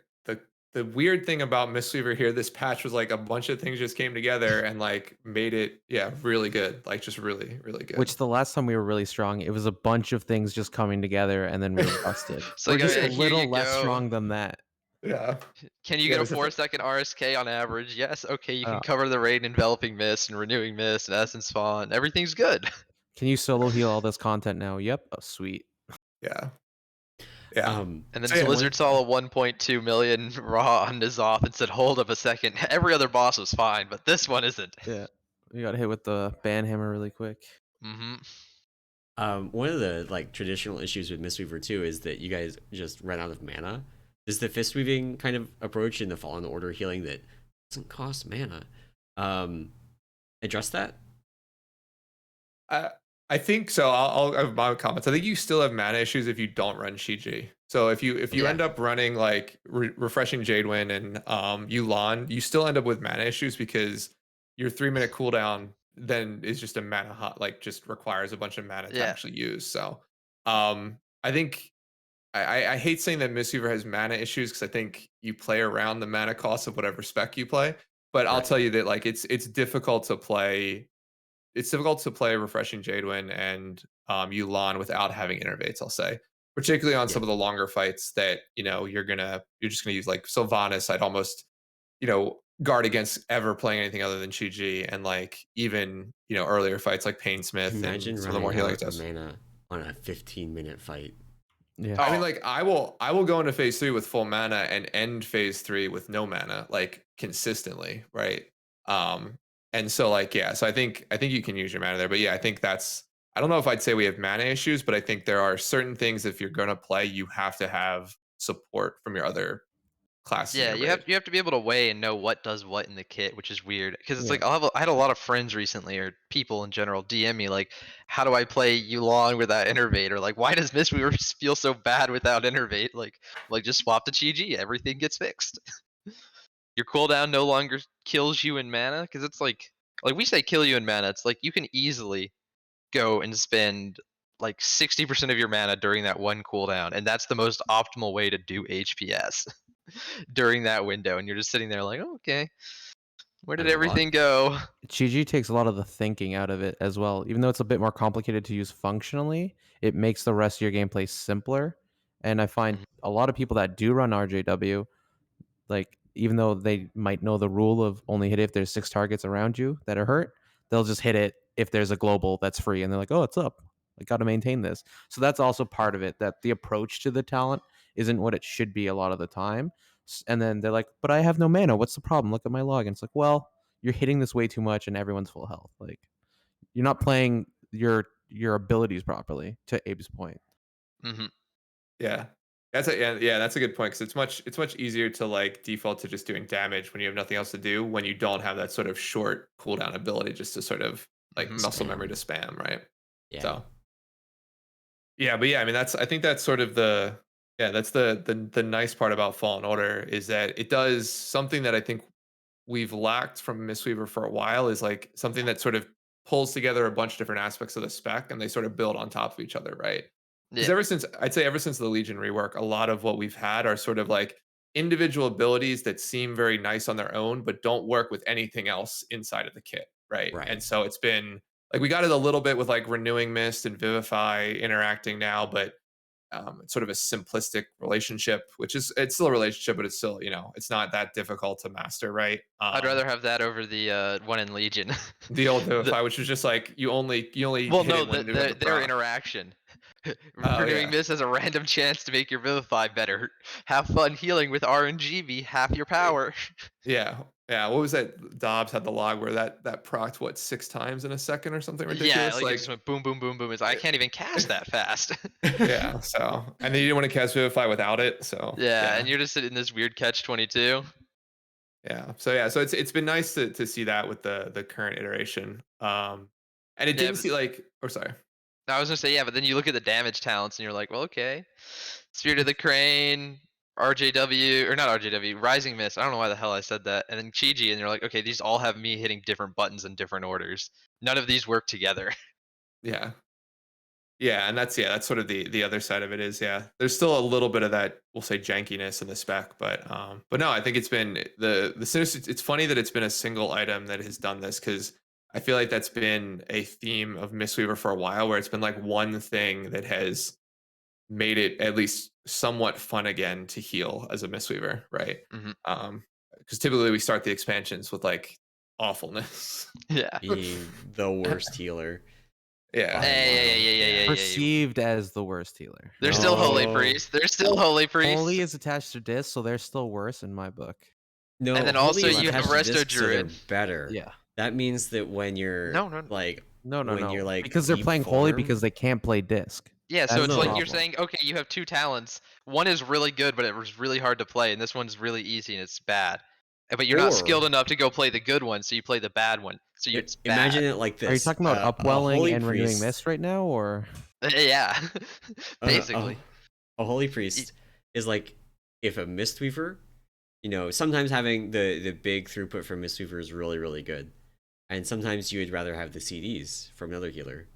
the weird thing about Mistweaver here, this patch was like a bunch of things just came together and like made it yeah really good, like just really good. Which the last time we were really strong, it was a bunch of things just coming together, and then we were busted. It's We're like, oh just yeah, a here you little less go. strong than that. Yeah, Can you yeah, get a there's a 4-second RSK on average? Yes. Okay, you Uh, can cover the raid enveloping mist and renewing mist and essence spawn. Everything's good. can you solo heal all this content now? Yep. Oh, sweet. yeah, yeah. And then So yeah, Blizzard saw a 1.2 million raw on Nizoth and said, hold up a second. Every other boss was fine, but this one isn't. Yeah. We got hit with the ban hammer really quick. Hmm. One of the like traditional issues with Mistweaver too is that you guys just run out of mana. Does the fist weaving kind of approach in the Fallen Order healing that doesn't cost mana address that? I I think so. I'll have my comments. I think you still have mana issues if you don't run Shiji. So if you Yeah. end up running like refreshing Jadewind and Yulan, you still end up with mana issues because your 3 minute cooldown then is just a mana hot like just requires a bunch of mana to Yeah. actually use. So I think I hate saying that Mistweaver has mana issues because I think you play around the mana cost of whatever spec you play. But I'll Right. tell you that like it's difficult to play refreshing Jadewind and Yulan without having innervates, I'll say. Particularly on Yeah. some of the longer fights that, you're just gonna use like Sylvanas, I'd almost, guard against ever playing anything other than Chi and like even, earlier fights like Painsmith and Imagine some of the more running healing out of stuff. mana on a 15-minute fight. Yeah. I mean, Oh, like I will go into phase 3 with full mana and end phase 3 with no mana, like consistently, right? Um, and so like yeah, so I think you can use your mana there, but yeah, I think I don't know if I'd say we have mana issues, but I think there are certain things if you're gonna play, you have to have support from your other classes in yeah, your you raid. have to be able to weigh and know what does what in the kit, which is weird. Because it's Yeah. like I had a lot of friends recently, or people in general, DM me like, "How do I play Yulong without Innervate?" Or like, "Why does Mistweaver feel so bad without Innervate?" Like just swap to Chi, everything gets fixed. Your cooldown no longer kills you in mana, because it's like we say kill you in mana. It's like you can easily go and spend like 60% of your mana during that one cooldown, and that's the most optimal way to do HPS during that window. And you're just sitting there like, oh, okay, where did That's a lot. everything go? Chi takes a lot of the thinking out of it as well. Even though it's a bit more complicated to use functionally, it makes the rest of your gameplay simpler. And I find Mhm. a lot of people that do run RJW, like even though they might know the rule of only hit it if there's 6 targets around you that are hurt, they'll just hit it if there's a global that's free, and they're like, "Oh, it's up. I got to maintain this." So that's also part of it. That the approach to the talent isn't what it should be a lot of the time. And then they're like, "But I have no mana. What's the problem? Look at my log." And it's like, "Well, you're hitting this way too much, and everyone's full health. Like you're not playing your abilities properly." To Abe's point. Mhm. Yeah. That's a good point because it's much easier to like default to just doing damage when you have nothing else to do when you don't have that sort of short cooldown ability just to sort of like Mhm. muscle memory to Spam. spam, right? Yeah. So yeah, but yeah, I mean I think that's sort of that's the nice part about Fallen Order is that it does something that I think we've lacked from Mistweaver for a while is like something that sort of pulls together a bunch of different aspects of the spec and they sort of build on top of each other, right? Because Yeah. ever since the Legion rework, a lot of what we've had are sort of like individual abilities that seem very nice on their own, but don't work with anything else inside of the kit, right? Right. And so it's been like we got it a little bit with like renewing mist and vivify interacting now, but it's sort of a simplistic relationship, which is it's still a relationship, but it's still it's not that difficult to master, right? I'd rather have that over the one in Legion. The old the, vivify, which was just like you only well, hit no, it when you have the their proc. interaction. Oh, Renewing yeah. Mist has a random chance to make your Vivify better. Have fun healing with RNG, be half your power. Yeah. Yeah. What was that? Dobbs had the log where that procced what 6 times in a second or something Yeah, ridiculous. like it just went boom, boom, boom, boom. I can't even cast that fast. yeah. So and then you didn't want to cast Vivify without it. So Yeah, yeah. and you're just sitting in this weird catch-22. Yeah. So yeah. So it's been nice to see that with the current iteration. And it Yeah, didn't see like. Or sorry. I was gonna say, yeah, but then you look at the damage talents and you're like, well, okay. Spirit of the Crane, RJW, or not RJW, Rising Mist. I don't know why the hell I said that. And then Chi-Ji, and you're like, okay, these all have me hitting different buttons in different orders. None of these work together. Yeah. Yeah, and that's sort of the other side of it is there's still a little bit of that we'll say jankiness in the spec, but no, I think it's been the Sinister. It's funny that it's been a single item that has done this because I feel like that's been a theme of Mistweaver for a while, where it's been like one thing that has made it at least somewhat fun again to heal as a Mistweaver, right? Mhm. Because typically we start the expansions with like awfulness. Yeah. Being the worst healer. Yeah. By a mile. Yeah. Perceived as the worst healer. They're still Holy No. Priest. They're still Holy Priest. Holy is attached to disc, so they're still worse in my book. No, And then Holy also is you have attached to Resto disc, so they're Druid. better. Yeah. That means that when you're No. like No. when you're like because they're deep playing Holy form- because they can't play disc. Yeah, so That's it's the like you're problem. saying, okay, you have 2 talents. One is really good, but it was really hard to play, and this one's really easy and it's bad. But you're not skilled Or- enough to go play the good one, so you play the bad one. So it's bad. Imagine it like this. Are you talking about a upwelling holy and renewing priest- mist right now, or Yeah, a- basically. a holy priest is like if a Mistweaver, sometimes having the big throughput from Mistweaver is really, really good. And sometimes you would rather have the CDs from another healer.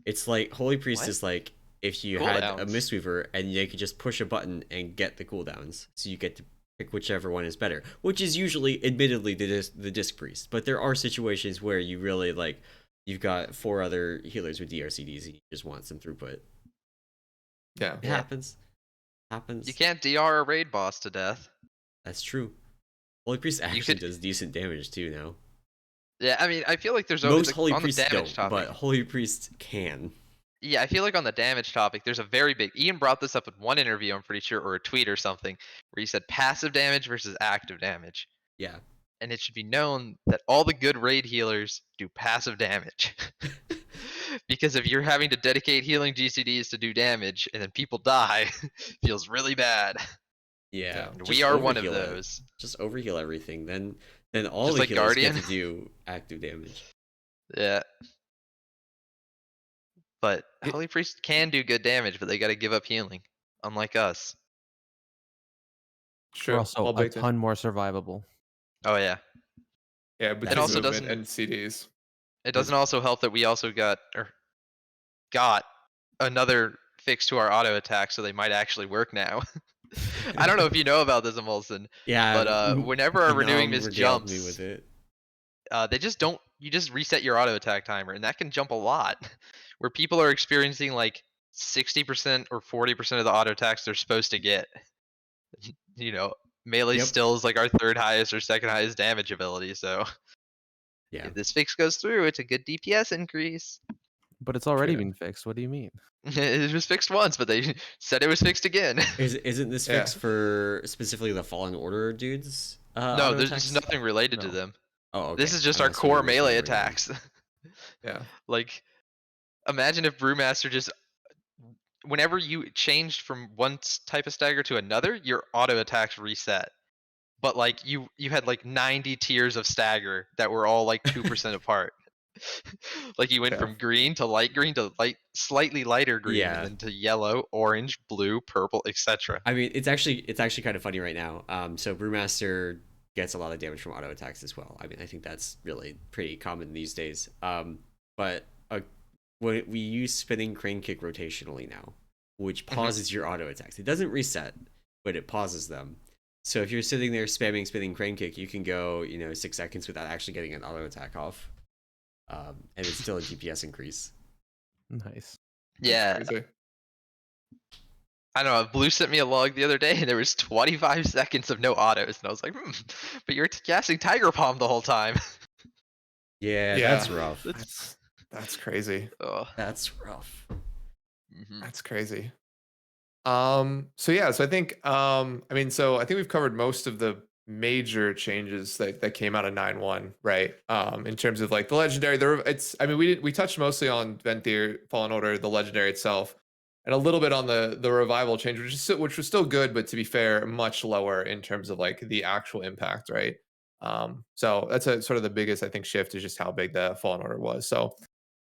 It's like Holy Priest What? is like if you had a Cooldowns. Mistweaver and they could just push a button and get the cooldowns. So you get to pick whichever one is better, which is usually, admittedly, the Disc Priest. But there are situations where you really like, you've got 4 other healers with DRCDs and you just want some throughput. Yeah. It happens. Happens. You can't DR a raid boss to death. That's true. Holy Priest actually does decent damage too now. Yeah, I mean, I feel like there's Most Holy on the Priests damage don't, topic. but Holy Priest can. Yeah, I feel like on the damage topic, there's a very big. Ian brought this up in one interview, I'm pretty sure, or a tweet or something, where he said passive damage versus active damage. Yeah. And it should be known that all the good raid healers do passive damage. Because if you're having to dedicate healing GCDs to do damage and then people die, feels really bad. Yeah. And just we are one of overheal it. those. Just overheal everything. Then all Just the like healers Guardian? get to do active damage. Yeah. But Holy Priest can do good damage, but they gotta give up healing. Unlike us. Sure. we're also All a baked in. ton more survivable. Oh yeah. Yeah, between also movement doesn't- and CDs. It doesn't also help that we also got another fix to our auto attack, so they might actually work now. I don't know if you know about this, Emallson, Yeah. but whenever our renewing Nam Mist regaled jumps, me with it. they just don't. You just reset your auto attack timer, and that can jump a lot. Where people are experiencing like 60% or 40% of the auto attacks they're supposed to get. Melee Yep. still is like our 3rd highest or 2nd highest damage ability. So Yeah. if this fix goes through, it's a good DPS increase. But it's already True. been fixed. What do you mean? It was fixed once, but they said it was fixed again. Isn't this Yeah. fixed for specifically the Fallen Order dudes? No, auto there's attacks? nothing related to No. them. Oh, okay. This is just I our was core wondering melee what's going on. attacks. Yeah. Like, imagine if Brewmaster just, whenever you changed from one type of stagger to another, your auto attacks reset. But like you had like 90 tiers of stagger that were all like 2% apart. Like you went Yeah. from green to slightly lighter green, Yeah. and then to yellow, orange, blue, purple, etc. I mean, it's actually kind of funny right now. So Brewmaster gets a lot of damage from auto attacks as well. I mean, I think that's really pretty common these days. But when we use spinning crane kick rotationally now, which pauses your auto attacks. It doesn't reset, but it pauses them. So if you're sitting there spamming spinning crane kick, you can go 6 seconds without actually getting an auto attack off, and it's still a DPS increase. Nice. Yeah, Crazy. I don't know. Blue sent me a log the other day, and there was 25 seconds of no autos, and I was like, but you're casting Tiger Palm the whole time. Yeah, Yeah. that's rough. That's crazy. Ugh. That's rough. That's crazy. So yeah, so I think so I think we've covered most of the major changes that came out of 9.1, right? In terms of like the legendary, we touched mostly on Venthyr, Fallen Order, the legendary itself, and a little bit on the revival change, which was still good, but to be fair, much lower in terms of like the actual impact, right? So that's a sort of the biggest I think shift is just how big the Fallen Order was. So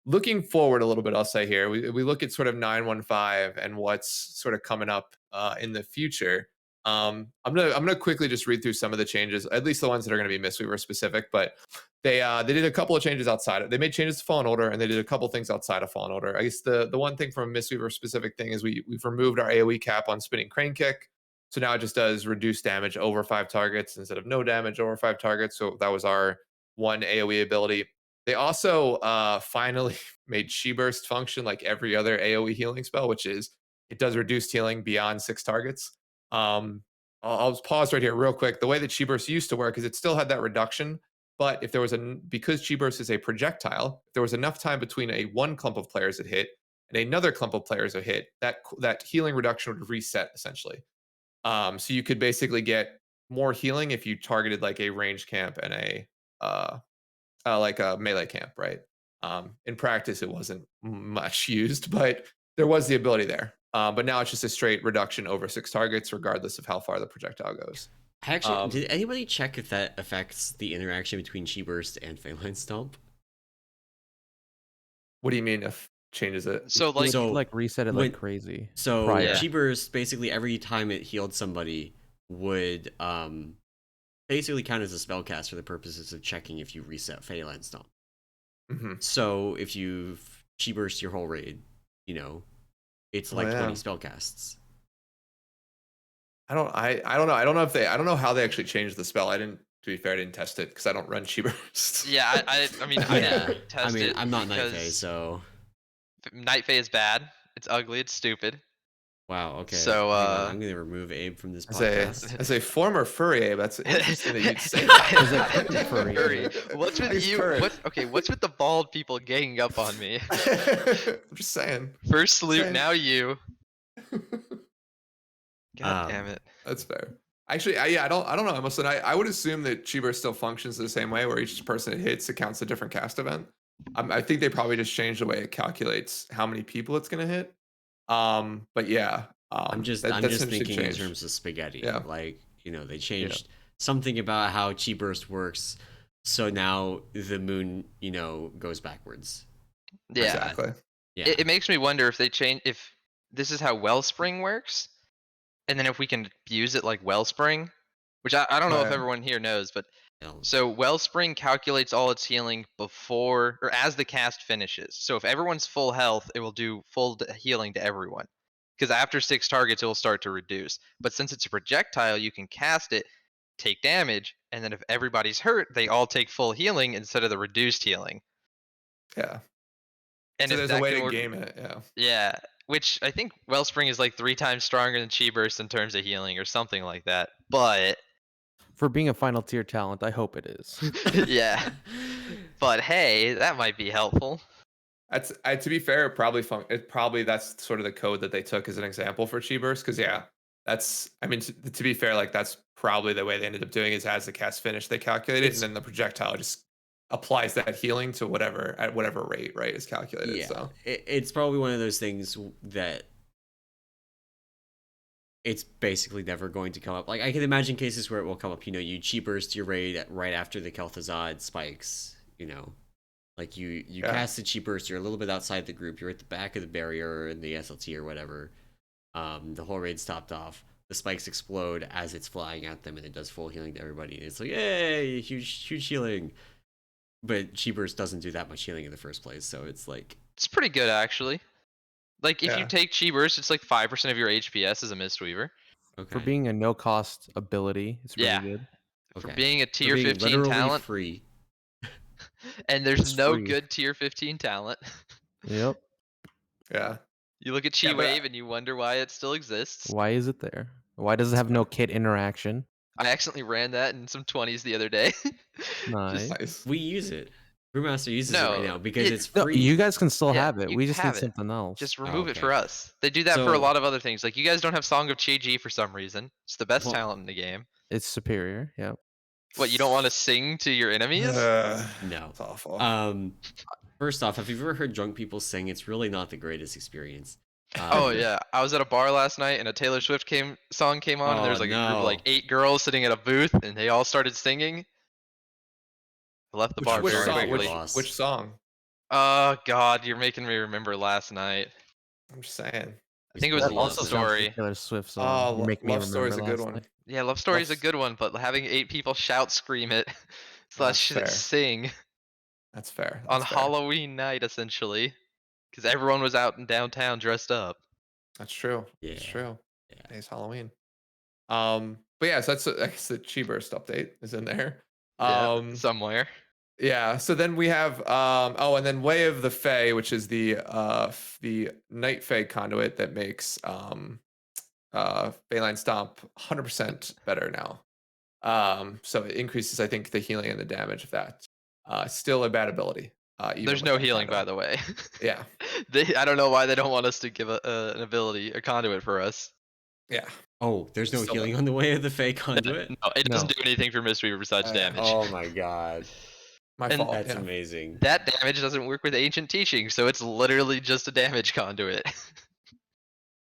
looking forward a little bit, I'll say here, we look at sort of 9.15 and what's sort of coming up in the future. I'm gonna quickly just read through some of the changes, at least the ones that are going to be Mistweaver specific. But they did a couple of changes outside. They made changes to Fallen Order, and they did a couple things outside of Fallen Order. I guess the one thing from a Mistweaver specific thing is we've removed our AOE cap on spinning crane kick. So now it just does reduced damage over 5 targets instead of no damage over 5 targets. So that was our one AOE ability. They also finally made Chi Burst function like every other AOE healing spell, which is it does reduced healing beyond 6 targets. I'll just pause right here real quick. The way that Chi Burst used to work is it still had that reduction, but if there was because Chi Burst is a projectile, if there was enough time between one clump of players that hit and another clump of players that hit, that healing reduction would reset essentially. So you could basically get more healing if you targeted like a range camp and like a melee camp, right? In practice, it wasn't much used, but there was the ability there. But now it's just a straight reduction over 6 targets, regardless of how far the projectile goes. Actually, did anybody check if that affects the interaction between Chi Burst and Phalanx Stomp? What do you mean if changes it? So like reset it like crazy. So prior. Chi Burst basically every time it healed somebody would basically count as a spell cast for the purposes of checking if you reset Phalanx Stomp. So if you've Chi Burst your whole raid, it's like 20 spell casts. I don't know. I don't know how they actually changed the spell. To be fair, I didn't test it because I don't run Chi Burst. Yeah, I mean, I didn't test it. I'm not Night Fae, so Night Fae is bad. It's ugly. It's stupid. Wow. Okay. So I'm gonna remove Abe from this podcast. As a former furry, Abe, that's interesting that you'd say that. Furry. What's with you? What's with the bald people ganging up on me? I'm just saying. First salute, now you. God damn it. That's fair. Actually, I don't know. I would assume that Chi Burst still functions the same way, where each person it hits, it counts a different cast event. I think they probably just changed the way it calculates how many people it's gonna hit. But yeah, I'm just thinking in terms of spaghetti. Yeah. Like, they changed something about how Chi Burst works, so now the moon, goes backwards. Yeah, exactly. Yeah, it makes me wonder if they change if this is how Wellspring works, and then if we can use it like Wellspring, which I don't know if everyone here knows, but so Wellspring calculates all its healing before or as the cast finishes. So if everyone's full health, it will do full healing to everyone. Because after 6 targets, it will start to reduce. But since it's a projectile, you can cast it, take damage, and then if everybody's hurt, they all take full healing instead of the reduced healing. Yeah. And so there's a way to game it. Yeah. Yeah. Which I think Wellspring is like 3 times stronger than Chi Burst in terms of healing or something like that. But for being a final tier talent, I hope it is. Yeah. But hey, that might be helpful. That's to be fair, probably that's sort of the code that they took as an example for Chi Burst. Because to be fair, like that's probably the way they ended up doing it, is as the cast finished, they calculate it, and then the projectile just applies that healing to at whatever rate, right, is calculated. Yeah, so it's probably one of those things that it's basically never going to come up. Like, I can imagine cases where it will come up. You Chi Burst your raid right after the Kel'Thuzad spikes. Like you cast the Chi Burst. You're a little bit outside the group. You're at the back of the barrier in the SLT or whatever. The whole raid's topped off. The spikes explode as it's flying at them, and it does full healing to everybody. And it's like, yay, huge healing. But Chi Burst doesn't do that much healing in the first place, so it's like it's pretty good actually. Like if you take Chi Burst, it's like 5% of your HPS as a Mistweaver. Okay. For being a no-cost ability, it's really good. For being a tier 15 talent, free. And there's no good tier 15 talent. Yep. Yeah. You look at Chi Wave and you wonder why it still exists. Why is it there? Why does it have no kit interaction? I accidentally ran that in some 20s the other day. Nice. We use it. Brewmaster uses it right No, now because it- it's No, free. you guys can still Yeah, have it. you We just have need it. something else. Just remove it okay. for us. They do that for a So- lot of other things. Like you guys don't have Song of Chi for some reason. It's the best Well- talent in the game. It's superior. Yeah. What, you don't want to sing to your enemies? No. It's awful. First off, have you ever heard drunk people sing? It's really not the greatest experience. Oh yeah, I was at a bar last night and a Taylor Swift song came on, and there's Oh, like a group of like no. 8 girls sitting at a booth, and they all started singing. I left the bar which very song? quickly. lost. Which song? Oh God, you're making me remember last night. I'm just saying. I think it was That Love also sounds Story. like Taylor Swift Oh, song. You make me Love Story is a remember good last one. night. Yeah, Love Story is a Love's- good one, but having 8 people shout, scream it, That's slash fair. sing That's fair. on That's fair. Halloween night, essentially, because everyone was out in downtown dressed up. That's true. It's Yeah. true. Yeah. It's Halloween. But yeah, so that's I guess the Chi Burst update is in there. Yeah, somewhere. Yeah, so then we have oh, and then Way of the Fae, which is the Night Fae conduit that makes Bayline Stomp 100% better now. So it increases, I think, the healing and the damage of that. Still a bad ability. Even There's with no that healing, by conduit. the way. Yeah. I don't know why they don't want us to give an ability, a conduit for us. Yeah. Oh, there's no Still healing don't. on the way of the fake conduit? No, it doesn't No. do anything for Mistweaver besides damage. Oh my god. My And fault. That's yeah. amazing. That damage doesn't work with ancient teaching, so it's literally just a damage conduit.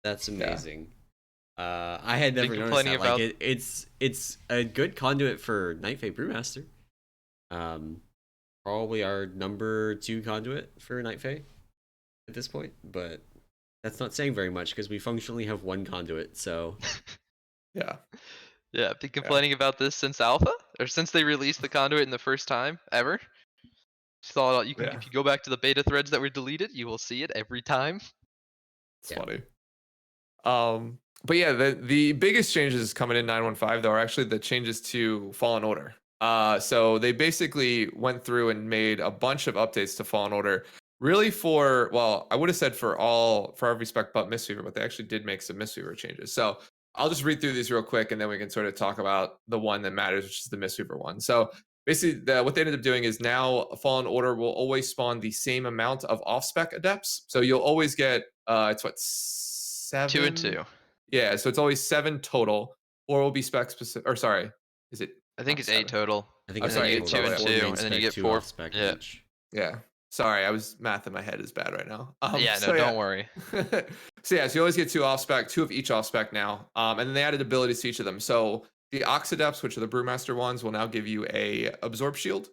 That's Yeah. amazing. I had Been never noticed complaining that. Like about- it's a good conduit for Night Fae Brewmaster. Probably our number 2 conduit for Night Fae at this point, but that's not saying very much because we functionally have 1 conduit. So Yeah. Yeah, I've been complaining about this since alpha, or since they released the conduit in the first time ever. So you can, Yeah. if you go back to the beta threads that were deleted, you will see it every time. It's Yeah. funny. But yeah, the biggest changes coming in 9.15 though are actually the changes to Fallen Order. So they basically went through and made a bunch of updates to Fallen Order. Really well, I would have said for every spec but Mistweaver, but they actually did make some Mistweaver changes. So I'll just read through these real quick and then we can sort of talk about the one that matters, which is the Mistweaver one. So basically, what they ended up doing is now Fallen Order will always spawn the same amount of off-spec adepts. So you'll always get, it's what, 7? 2 and 2. Yeah, so it's always 7 total, or will be spec specific. Or sorry, is it? I think not it's 8 7? total. I think I'm it's sorry, you like get total, 2 and yeah. 2, main and then you spec, get 2 4. off spec Yeah. each. Yeah, sorry, math in my head is bad right now. Yeah, so no, don't worry. So yeah, so you always get 2 off spec, 2 of each off spec now. And then they added abilities to each of them. So the Oxidepts, which are the Brewmaster ones, will now give you a Absorb Shield,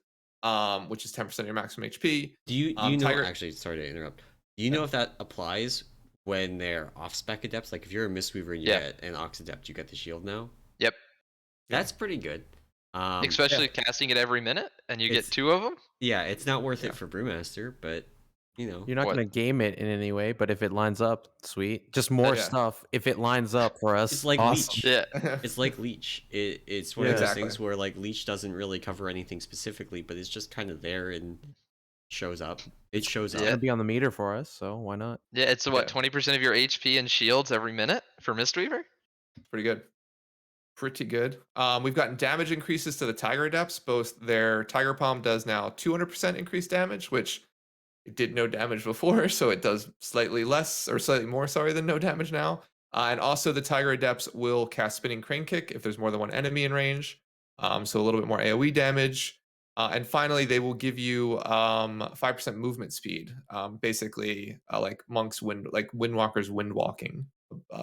which is 10% of your maximum HP. Do you know? Tiger- Actually, sorry to interrupt. Do you know if that applies when they're off spec adepts? Like if you're a Mistweaver and you Yeah. get an Oxidept, you get the shield now. Yep. That's pretty good. Especially casting it every minute, and you get It's- 2 of them. Yeah, it's not worth Yeah. it for Brewmaster, but you know. You're not What? going to game it in any way, but if it lines up, sweet. Just more Yeah. stuff. If it lines up for us, It's like awesome. Leech. Yeah. It's like Leech. It's one Yeah. of those Exactly. things where like Leech doesn't really cover anything specifically, but it's just kind of there and shows up. It shows Yeah. It's up. going to be on the meter for us, so why not? Yeah, it's what, Yeah. 20% of your HP and shields every minute for Mistweaver? Pretty good. Pretty good. We've gotten damage increases to the Tiger Adepts. Both their Tiger Palm does now 200% increased damage, which it did no damage before, so it does slightly less or slightly more, sorry, than no damage now. And also the Tiger Adepts will cast Spinning Crane Kick if there's more than one enemy in range. So a little bit more AoE damage. And finally, they will give you 5% movement speed. Basically, like Windwalker's Windwalking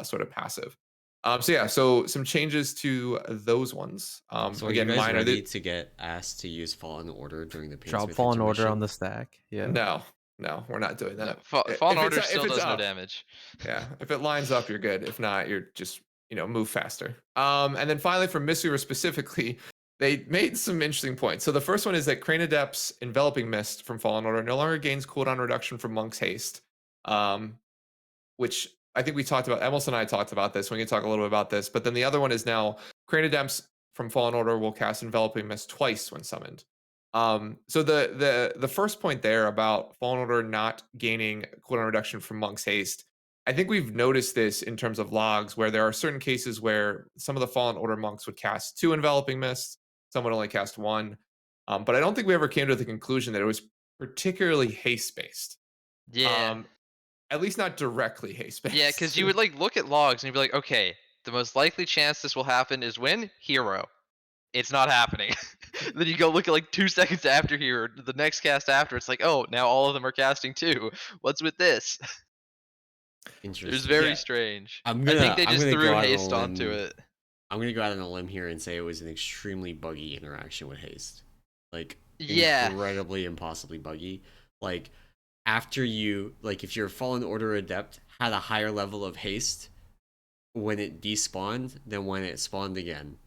sort of passive. So some changes to those ones. So are Again, you guys minor. ready to get asked to use Fallen Order during the Drop Paintsmith Fallen Order on intermission? the stack. Yeah. No, we're not doing that. Fallen If Order it's still does no up, damage. Yeah, if it lines up, you're good. If not, you're just move faster. And then finally, for Mistweaver specifically, they made some interesting points. So the first one is that Crane Adept's Enveloping Mist from Fallen Order no longer gains cooldown reduction from Monk's Haste, which I think we talked about. Emallson and I talked about this. We can talk a little bit about this. But then the other one is now Crane Adepts from Fallen Order will cast Enveloping Mist twice when summoned. So the first point there about Fallen Order not gaining cooldown reduction from Monk's Haste, I think we've noticed this in terms of logs where there are certain cases where some of the Fallen Order monks would cast 2 Enveloping Mists, some would only cast 1. But I don't think we ever came to the conclusion that it was particularly haste based. Yeah. At least not directly haste Yeah, because based. you would like look at logs and you'd be like, okay, the most likely chance this will happen is when hero. It's not happening. Then you go look at like 2 seconds after hero, the next cast after. It's like, oh, now all of them are casting too. What's with this? It was Interesting. very Yeah. strange. I'm I think gonna they I'm just gonna go threw out on a haste onto limb. it. I'm gonna go out on a limb here and say it was an extremely buggy interaction with haste. Like Yeah. incredibly impossibly buggy. Like after you like if your Fallen Order Adept had a higher level of haste when it despawned than when it spawned again,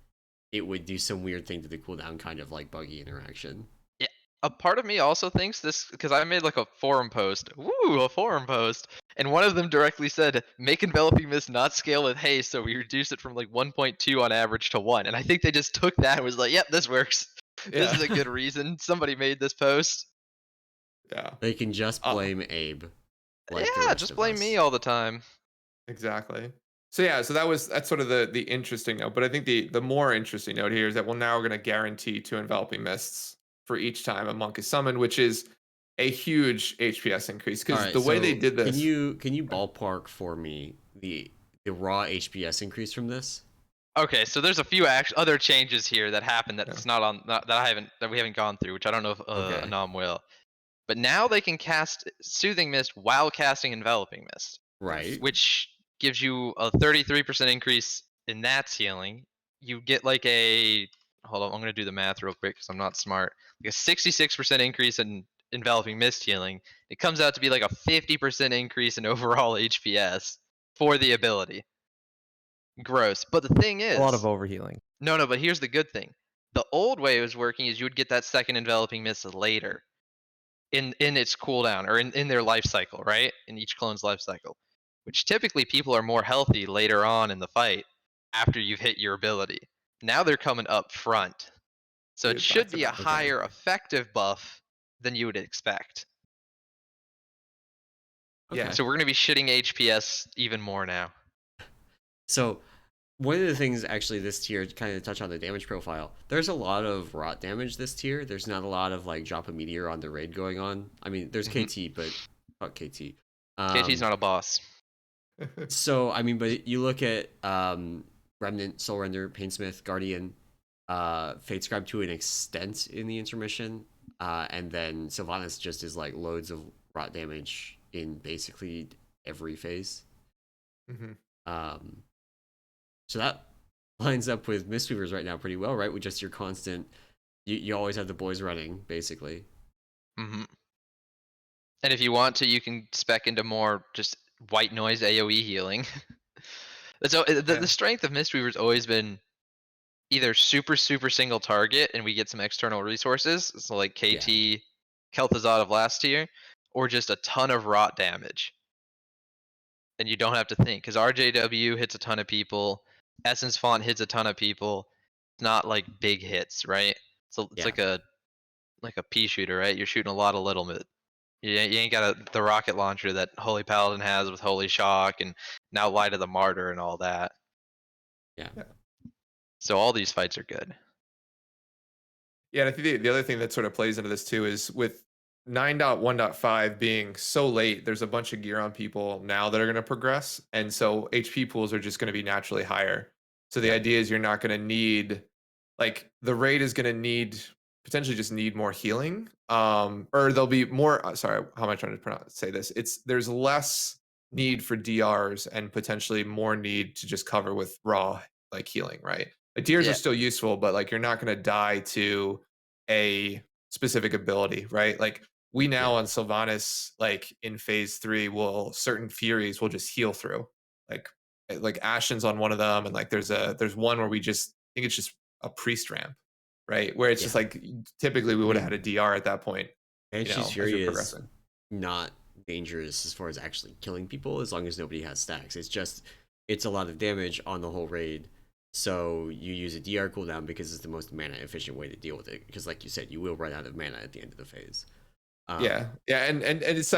it would do some weird thing to the cooldown, kind of like buggy interaction. Yeah. A part of me also thinks this because I made like a forum post. Woo, a forum post. And one of them directly said, make enveloping mist not scale with haste, so we reduce it from like 1.2 on average to 1. And I think they just took that and was like, yep, this works. This Yeah. is a good reason. Somebody made this post. Yeah. They can just blame Abe, like the Yeah, rest just of blame us. me all the time. Exactly. So yeah, so that's sort of the interesting note. But I think the more interesting note here is that now we're going to guarantee 2 enveloping mists for each time a monk is summoned, which is a huge HPS increase. All Because right, the way they so did this, can you ballpark for me the raw HPS increase from this? Okay, so there's a few other changes here that happened Yeah. that's not on that we haven't gone through, which I don't know if Okay. Anom will. But now they can cast Soothing Mist while casting Enveloping Mist, Right. which gives you a 33% increase in that healing. You get like a hold on, I'm gonna do the math real quick because I'm not smart. Like a 66% increase in Enveloping Mist healing. It comes out to be like a 50% increase in overall HPS for the ability. Gross. But the thing A lot of is, overhealing. no, but here's the good thing. The old way it was working is you would get that second enveloping mist later in its cooldown or in their life cycle, right? In each clone's life cycle. Which typically people are more healthy later on in the fight after you've hit your ability. Now they're coming up front. So it it's back should to be a back. higher effective buff than you would expect. Okay. Yeah. So we're gonna be shitting HPS even more now. So one of the things actually this tier kind of touch on the damage profile. There's a lot of rot damage this tier. There's not a lot of like drop a meteor on the raid going on. I mean, there's KT, but fuck KT. KT's not a boss. So I mean, but you look at Remnant, Soul Render, Painsmith, Guardian, Fate Scribe to an extent in the intermission, and then Sylvanas just is like loads of rot damage in basically every phase. So that lines up with Mistweavers right now pretty well, right? With just your constant, you always have the boys running, basically. And if you want to, you can spec into more just white noise AoE healing. So the strength of Mistweaver's always been either super single target and we get some external resources, so like KT, Kel'Thuzad of last tier, or just a ton of rot damage. And you don't have to think, because RJW hits a ton of people, Essence Font hits a ton of people. It's not like big hits, right? So it's like a pea shooter, right? You're shooting a lot of little bit. You ain't got the rocket launcher that Holy Paladin has with Holy Shock and now Light of the Martyr and all that. Yeah. So all these fights are good. Yeah, and I think the other thing that sort of plays into this too is with 9.1.5 being so late, there's a bunch of gear on people now that are going to progress. And so HP pools are just going to be naturally higher. So the idea is you're not going to need, like, the raid is going to potentially just need more healing. Or there'll be more, sorry, how am I trying to say this? There's less need for DRs and potentially more need to just cover with raw, like, healing, right? Like, DRs are still useful, but like, you're not going to die to a specific ability, right? Like, we now on Sylvanas, like in phase 3, certain Furies will just heal through. Like Ashen's on one of them, and like there's one where I think it's just a priest ramp, right? Where it's just like typically we would have had a DR at that point. Banshee's Fury is not dangerous as far as actually killing people as long as nobody has stacks. It's a lot of damage on the whole raid. So you use a DR cooldown because it's the most mana efficient way to deal with it. Because like you said, you will run out of mana at the end of the phase. And it's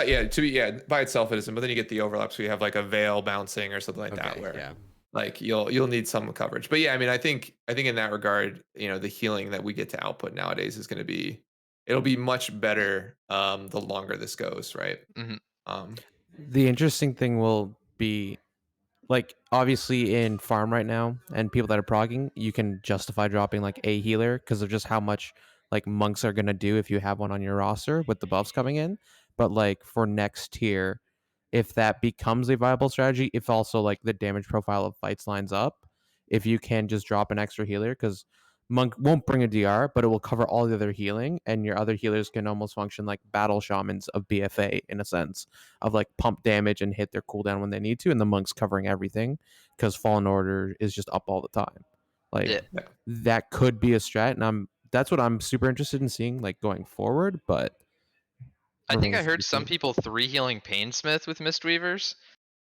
by itself it isn't. But then you get the overlaps. So you have like a veil bouncing or something like that, where like you'll need some coverage. But yeah, I mean, I think in that regard, the healing that we get to output nowadays is going to be it'll be much better the longer this goes, right? Mhm. The interesting thing will be, like, obviously in farm right now and people that are progging, you can justify dropping like a healer because of just how much like monks are gonna do if you have one on your roster with the buffs coming in. But like for next tier, if that becomes a viable strategy, if also like the damage profile of fights lines up, if you can just drop an extra healer, because monk won't bring a DR, but it will cover all the other healing, and your other healers can almost function like battle shamans of BFA in a sense of like pump damage and hit their cooldown when they need to, and the monk's covering everything because Fallen Order is just up all the time. Like Yeah. that could be a strat, and that's what I'm super interested in seeing like going forward. But I think I remains to be heard some seen. people 3 healing Painsmith with Mistweavers.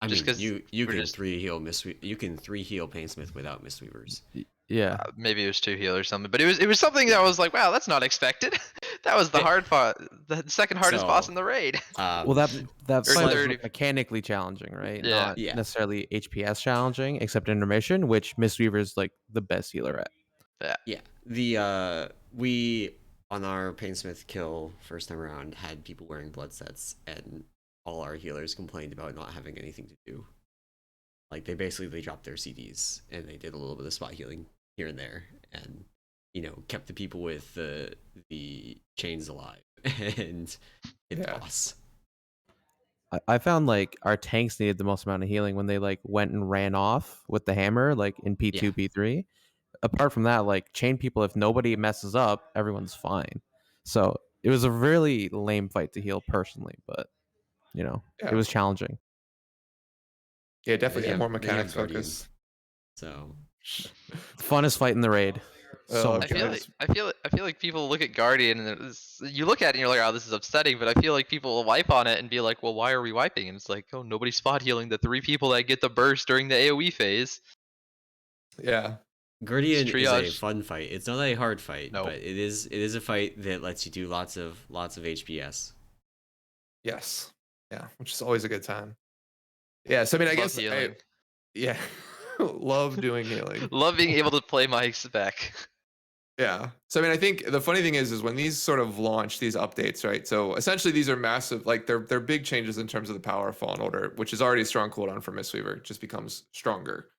I Just mean, 'cause you we're can just 3 heal Painsmith without Mistweavers. Yeah, maybe it was 2 heal or something, but it was something that I was like, wow, that's not expected. That was the Hey, hard part, the second hardest boss So, in the raid. well that Or fight was 30. mechanically challenging, right? Yeah. Not Yeah. necessarily HPS challenging, except intermission, which Mistweaver is like the best healer at. Yeah. Yeah, the we on our Painsmith kill first time around had people wearing blood sets, and all our healers complained about not having anything to do. Like they dropped their CDs and they did a little bit of spot healing here and there, and kept the people with the chains alive and hit the boss. I found like our tanks needed the most amount of healing when they like went and ran off with the hammer, like in P2, Yeah. P3. Apart from that, like chain people, if nobody messes up, everyone's fine. So it was a really lame fight to heal personally, but it Yeah. was challenging. Yeah, definitely They more have mechanics Guardian, focus. so Funnest fight in the raid. So Oh, much I fun. feel like people look at Guardian and you look at it and you're like, oh, this is upsetting. But I feel like people will wipe on it and be like, well, why are we wiping? And it's like, oh, nobody's spot healing the 3 people that get the burst during the AOE phase. Yeah. Guardian is a triage. fun fight. It's not a hard fight, Nope. but it is a fight that lets you do lots of HPS. Yes. Yeah, which is always a good time. Yeah, so I mean, I Love guess healing. yeah, love doing healing. Love being able to play my spec. Yeah. So I mean, I think the funny thing is when these sort of launch these updates, right? So essentially these are massive, like they're big changes in terms of the power of Fallen Order, which is already a strong cooldown for Mistweaver. It just becomes stronger,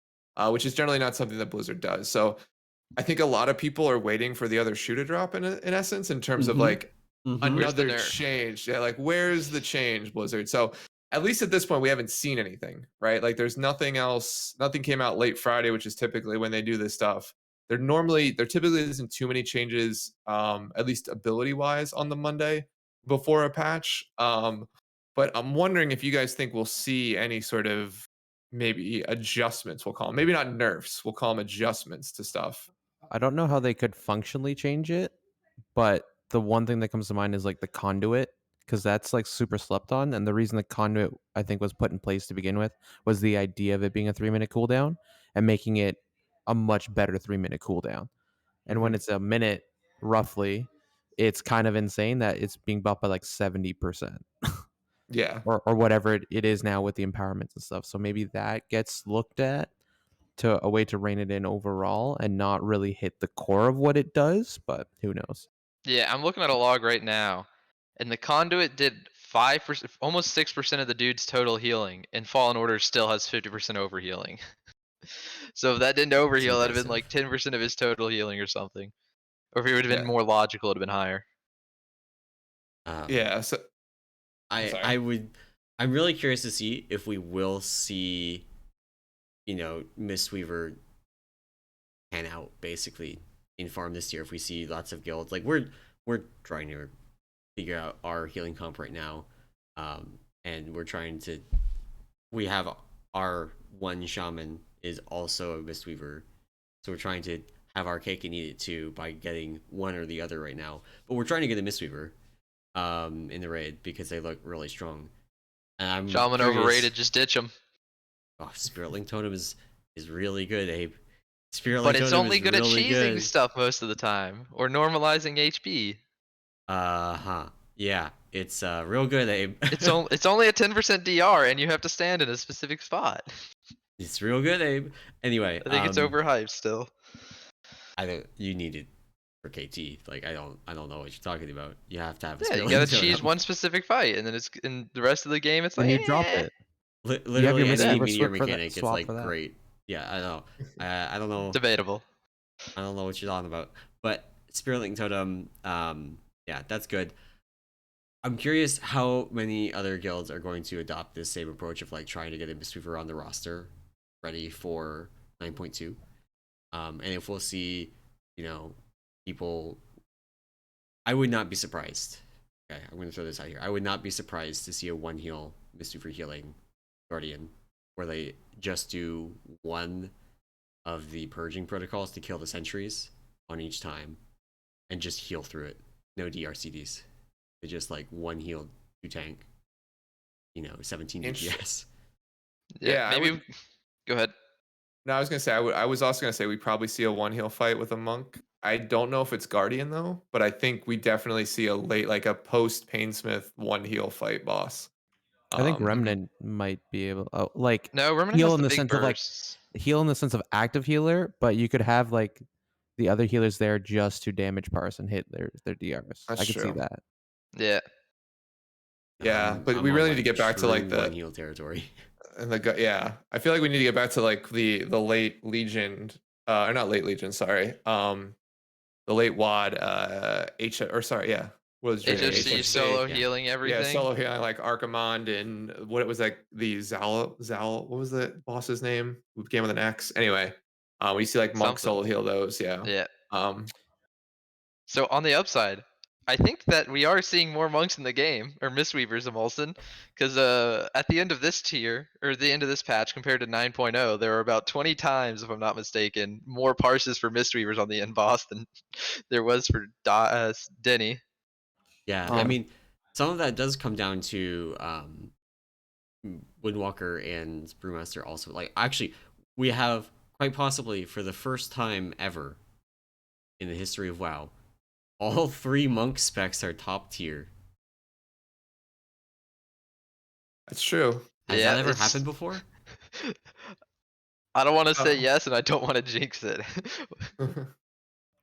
which is generally not something that Blizzard does. So I think a lot of people are waiting for the other shoe to drop in essence in terms of Mhm. like Where's the another nerf? change. Yeah, like where's the change, Blizzard? So at least at this point, we haven't seen anything, right? Like there's nothing else. Nothing came out late Friday, which is typically when they do this stuff. There typically isn't too many changes, at least ability wise, on the Monday before a patch. But I'm wondering if you guys think we'll see any sort of maybe adjustments. We'll call them, maybe not nerfs. We'll call them adjustments to stuff. I don't know how they could functionally change it, but the one thing that comes to mind is like the conduit, because that's like super slept on. And the reason the conduit I think was put in place to begin with was the idea of it being a 3-minute cooldown and making it a much better 3-minute cooldown. And when Mhm. it's a minute roughly, it's kind of insane that it's being buffed by like 70%. Yeah. or whatever it is now with the empowerments and stuff. So maybe that gets looked at to a way to rein it in overall and not really hit the core of what it does, but who knows? Yeah, I'm looking at a log right now, and the conduit did 5%, almost 6% of the dude's total healing, and Fallen Order still has 50% overhealing. So if that didn't It's overheal, that'd have been impressive. like 10% of his total healing or something. Or if it would have been Yeah. more logical, it'd have been higher. Yeah. So sorry. I'm really curious to see if we will see, Mistweaver pan out basically in farm this year. If we see lots of guilds, like we're trying to figure out our healing comp right now, and we have our one shaman is also a Mistweaver, so we're trying to have our cake and eat it too by getting one or the other right now. But we're trying to get a Mistweaver in the raid because they look really strong. And I'm Shaman curious, overrated, just ditch him. Oh, Spirit Link Totem is really good, Abe. Spirit But Link it's Totem only is good at really cheesing good. stuff most of the time, or normalizing HP. Yeah, it's real good, Abe. It's only a 10% DR, and you have to stand in a specific spot. It's real good, Abe. Anyway, I think it's overhyped still. I don't. You need it. for KT. Like I don't know what you're talking about. You have to have a Yeah, you Spearling gotta Totem. choose one specific fight, and then it's in the rest of the game. It's Then like, you drop eh. it. You have Literally your any Mistweaver meteor swap for that. mechanic, it's Swap like for that. great. Yeah, I know. I don't know. Debatable. I don't know what you're talking about. But Spearling Totem, yeah, that's good. I'm curious how many other guilds are going to adopt this same approach of like trying to get a Mistweaver on the roster ready for 9.2. And if we'll see, people, I would not be surprised. Okay, I'm going to throw this out here. I would not be surprised to see a one heal Mistweaver healing Guardian where they just do one of the purging protocols to kill the sentries on each time and just heal through it. No DRCDs. They just like one heal, two tank, 17 DPS. Yeah, maybe. Go ahead. No, I was gonna say I was also gonna say we probably see a one heal fight with a monk. I don't know if it's Guardian though, but I think we definitely see a a post Painsmith one heal fight boss. I think Remnant might be able, like No, Remnant heal has in the the big sense of like bursts. heal in the sense of active healer, but you could have like the other healers there just to damage parse and hit their DRs. That's I could see true. that. Yeah. Yeah, but I'm we on, really need to get back to like true the one heal territory. and yeah. I feel like we need to get back to like the late Legion, or not late Legion, sorry. The late WoD, yeah. What was your name? HFC solo yeah. healing everything. Yeah, solo healing like Archimond and what it was like the Zal, what was the boss's name? Who began with an X. Anyway, we see like monk Something. solo heal those, yeah. Yeah. So on the upside, I think that we are seeing more monks in the game, or Mistweavers, emallson, because at the end of this tier, or the end of this patch compared to 9.0, there were about 20 times, if I'm not mistaken, more parses for Mistweavers on the end boss than there was for Denny. Yeah, I mean, some of that does come down to Windwalker and Brewmaster also. Like, actually, we have quite possibly for the first time ever in the history of WoW, all 3 monk specs are top tier. That's true. Has that ever happened before? I don't want to say yes, and I don't want to jinx it.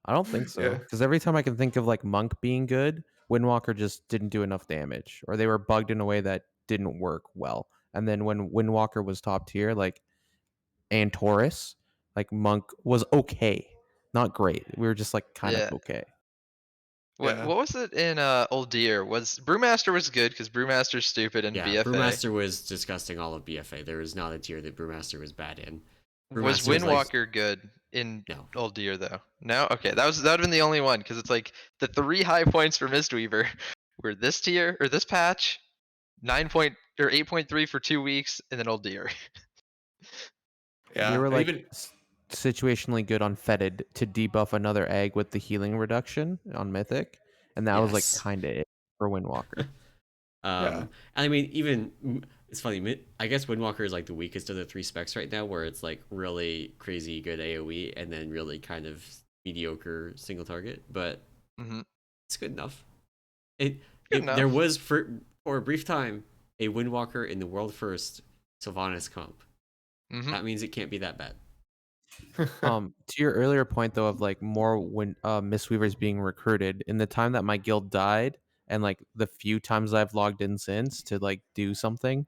I don't think so. Yeah. Because every time I can think of like monk being good, Windwalker just didn't do enough damage, or they were bugged in a way that didn't work well. And then when Windwalker was top tier, like and Taurus, like monk was okay, not great. We were just like kind of okay. What was it in Old Deer? Was Brewmaster was good because Brewmaster's stupid and BFA. Brewmaster was disgusting all of BFA. There is not a tier that Brewmaster was bad in. Was Windwalker good in Old Deer though? No? Okay, that would have been the only one because it's like the 3 high points for Mistweaver were this tier or this patch, 8.3 for 2 weeks, and then Old Deer. Yeah, we were like situationally good on Fetid to debuff another egg with the healing reduction on Mythic, and that was like kind of it for Windwalker. And I mean, even it's funny. I guess Windwalker is like the weakest of the 3 specs right now, where it's like really crazy good AOE and then really kind of mediocre single target. But it's good enough. There was for a brief time a Windwalker in the world first Sylvanas comp. That means it can't be that bad. To your earlier point though of like more Mistweavers being recruited, in the time that my guild died and like the few times I've logged in since to like do something,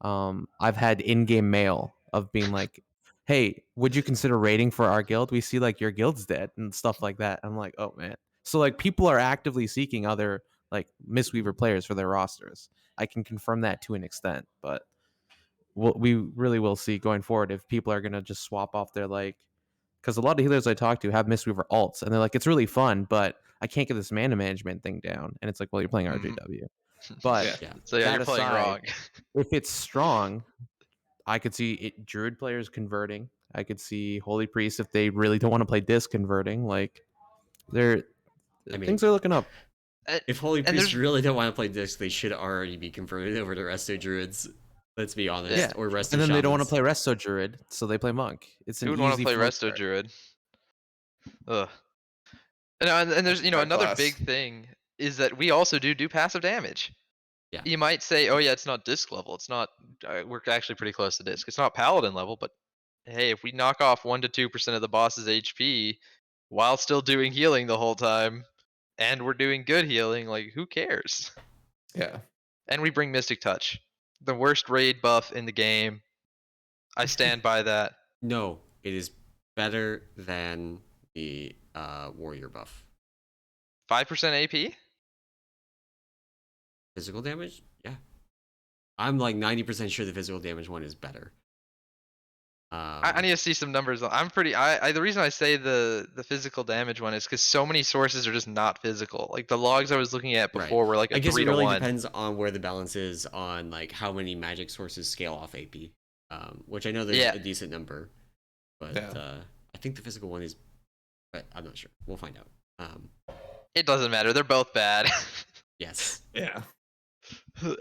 I've had in-game mail of being like, hey, would you consider raiding for our guild? We see like your guild's dead and stuff like that. I'm like, oh man. So like people are actively seeking other like Mistweaver players for their rosters. I can confirm that to an extent, but we really will see going forward if people are gonna just swap off their like, because a lot of healers I talk to have Mistweaver alts and they're like, it's really fun, but I can't get this mana management thing down. And it's like, well, you're playing RJW. But so yeah, you're playing wrong. If it's strong, I could see it Druid players converting. I could see Holy Priest if they really don't want to play Disc converting. Like things are looking up. If Holy Priests really don't want to play Disc, they should already be converted over to Resto Druids. Let's be honest. Yeah. Or Resto And then Shamans. They don't want to play Resto Druid, so they play Monk. It's an Who would easy want to play Resto Druid? Ugh. And there's another big thing is that we also do passive damage. Yeah. You might say, oh yeah, it's not disc level. It's not. We're actually pretty close to disc. It's not paladin level, but hey, if we knock off 1 to 2% of the boss's HP, while still doing healing the whole time, and we're doing good healing. Like, who cares? Yeah. And we bring Mystic Touch, the worst raid buff in the game. I stand by that. No, it is better than the warrior buff. 5% AP? Physical damage? Yeah. I'm like 90% sure the physical damage one is better. I need to see some numbers. I'm pretty. The reason I say the physical damage one is because so many sources are just not physical. Like the logs I was looking at Right. before were like a I guess 3 it to really 1. depends on where the balance is on like how many magic sources scale off AP. Which I know there's Yeah. a decent number, but Yeah. I think the physical one is, but I'm not sure. We'll find out. It doesn't matter. They're both bad. Yes. Yeah.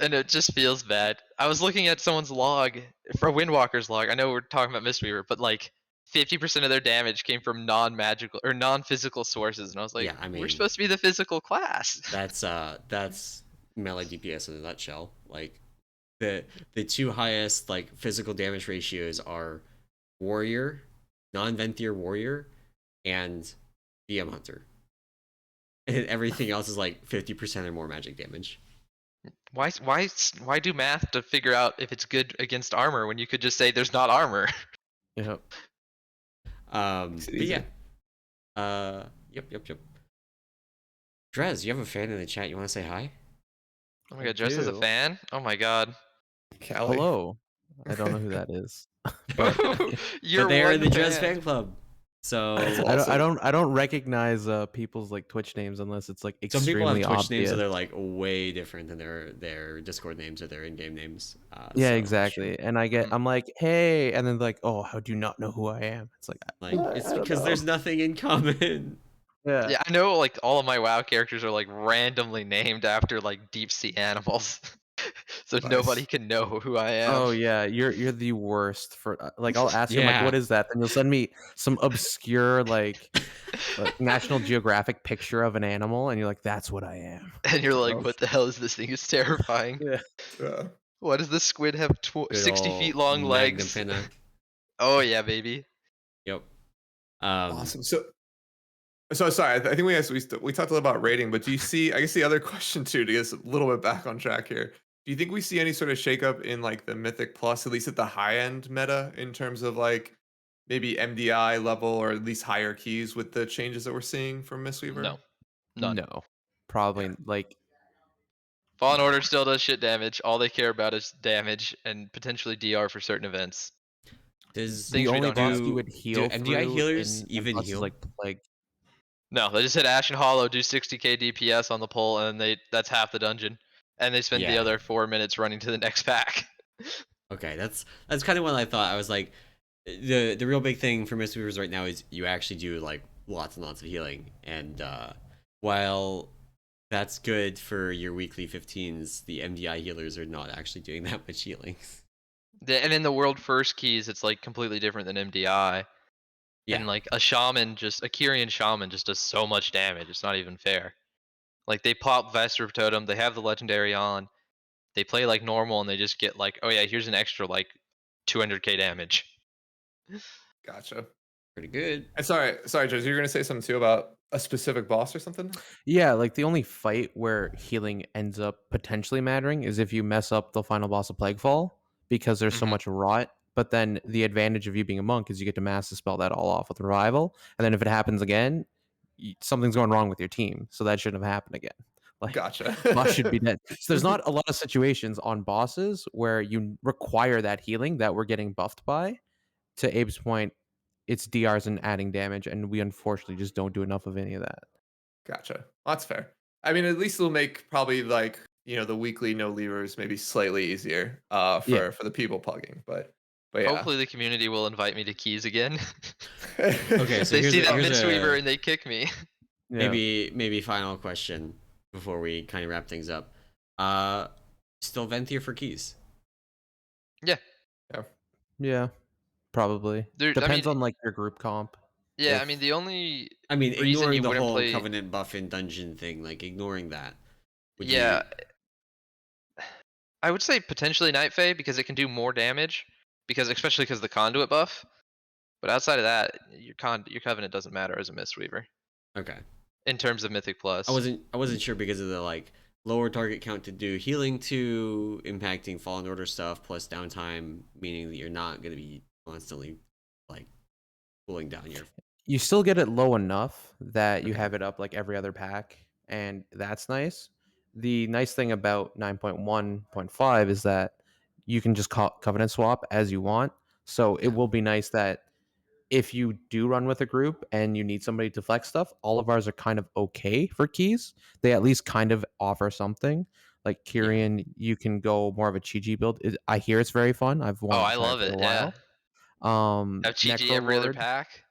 And it just feels bad. I was looking at someone's log, for Windwalker's log. I know we're talking about Mistweaver, but like 50% of their damage came from non-magical or non-physical sources, and I was like, Yeah, I we're mean, supposed to be the physical class. that's melee DPS in a nutshell. Like the two highest like physical damage ratios are warrior, non-Venthyr warrior, and DM hunter. And everything else is like 50% or more magic damage. Why do math to figure out if it's good against armor when you could just say there's not armor? Yep. Makes it But yeah. easy. Yep. Drez, you have a fan in the chat. You want to say hi? Oh my I god, Dress is a do. fan? Oh my god. Callie. Hello. I don't know who that is, but You're But they are one in the Drez fan. fan club. So That's I awesome. don't recognize people's like Twitch names unless it's like some people have extremely Twitch names that obvious. are like way different than their Discord names or their in-game names. Yeah, So exactly. And I'm like, hey, and then like, oh, how do you not know who I am? It's like, like it's I don't because know. there's nothing in common. Yeah. Yeah, I know like all of my WoW characters are like randomly named after like deep sea animals. So Nice. nobody can know who I am. Oh yeah, you're the worst for like I'll ask you, I'm like, Yeah. what is that? Then you'll send me some obscure like National Geographic picture of an animal, and you're like, that's what I am. And you're like, Oh, what the hell is this thing? It's terrifying. yeah. Yeah. Why does this squid have Good 60 feet old long legs? Magnapena. Oh yeah, baby. Yep. Awesome. So sorry. I think we talked a little about rating, but do you see? I guess the other question too, to get us a little bit back on track here. Do you think we see any sort of shakeup in like the Mythic Plus, at least at the high end meta, in terms of like maybe MDI level or at least higher keys with the changes that we're seeing from Mistweaver? No, none. No, probably Yeah. like Fallen Order still does shit damage. All they care about is damage and potentially DR for certain events. Does the Things we only don't boss have. you would do heal MDI through healers in even Plus is heal? like Plague. No, they just hit Ashen Hollow, do 60k DPS on the pole, and that's half the dungeon. And they spend the Yeah. other 4 minutes running to the next pack. Okay, that's kind of what I thought. I was like, the real big thing for Mistweavers right now is you actually do like lots and lots of healing, and while that's good for your weekly 15s, the MDI healers are not actually doing that much healing. And in the world first keys, it's like completely different than MDI. Yeah, And like a Kyrian shaman just does so much damage. It's not even fair. Like they pop Vesper Totem, they have the legendary on, they play like normal, and they just get like, oh yeah, here's an extra like 200k damage. Gotcha. pretty good. And sorry, Jez, you're gonna say something too about a specific boss or something? Yeah, like the only fight where healing ends up potentially mattering is if you mess up the final boss of Plaguefall because there's so Mhm. much rot. But then the advantage of you being a monk is you get to mass dispel that all off with revival. And then if it happens again, something's going wrong with your team. So that shouldn't have happened again. Like Gotcha. boss should be dead. So there's not a lot of situations on bosses where you require that healing that we're getting buffed by. To Abe's point, it's DRs and adding damage, and we unfortunately just don't do enough of any of that. Gotcha. That's fair. I mean, at least it'll make probably like the weekly no levers maybe slightly easier Yeah. for the people plugging. But yeah. Hopefully the community will invite me to keys again. Okay, so They see that here's Mistweaver a and they kick me. Yeah. maybe final question before we kind of wrap things up. Still Venthyr for keys? Yeah. Probably. Depends on like your group comp. Yeah, I If- mean the only I mean, reason ignoring you the wouldn't whole play Covenant buff and dungeon thing, like ignoring that. Would Yeah, you? I would say potentially Night Fae because it can do more damage, especially because the conduit buff. But outside of that, your covenant doesn't matter as a Mistweaver Okay. in terms of Mythic Plus. I wasn't sure because of the like lower target count to do healing to, impacting Fallen Order stuff, plus downtime, meaning that you're not gonna be constantly like cooling down your. You still get it low enough that you Okay. have it up like every other pack, and that's nice. The nice thing about 9.1.5 is that you can just covenant swap as you want. So it Yeah. will be nice that if you do run with a group and you need somebody to flex stuff, all of ours are kind of okay for keys. They at least kind of offer something. Like Kyrian, you can go more of a Chi build. I hear it's very fun. I've Oh, wanted I to try it love for it. a Yeah. while. Have Chi every other pack.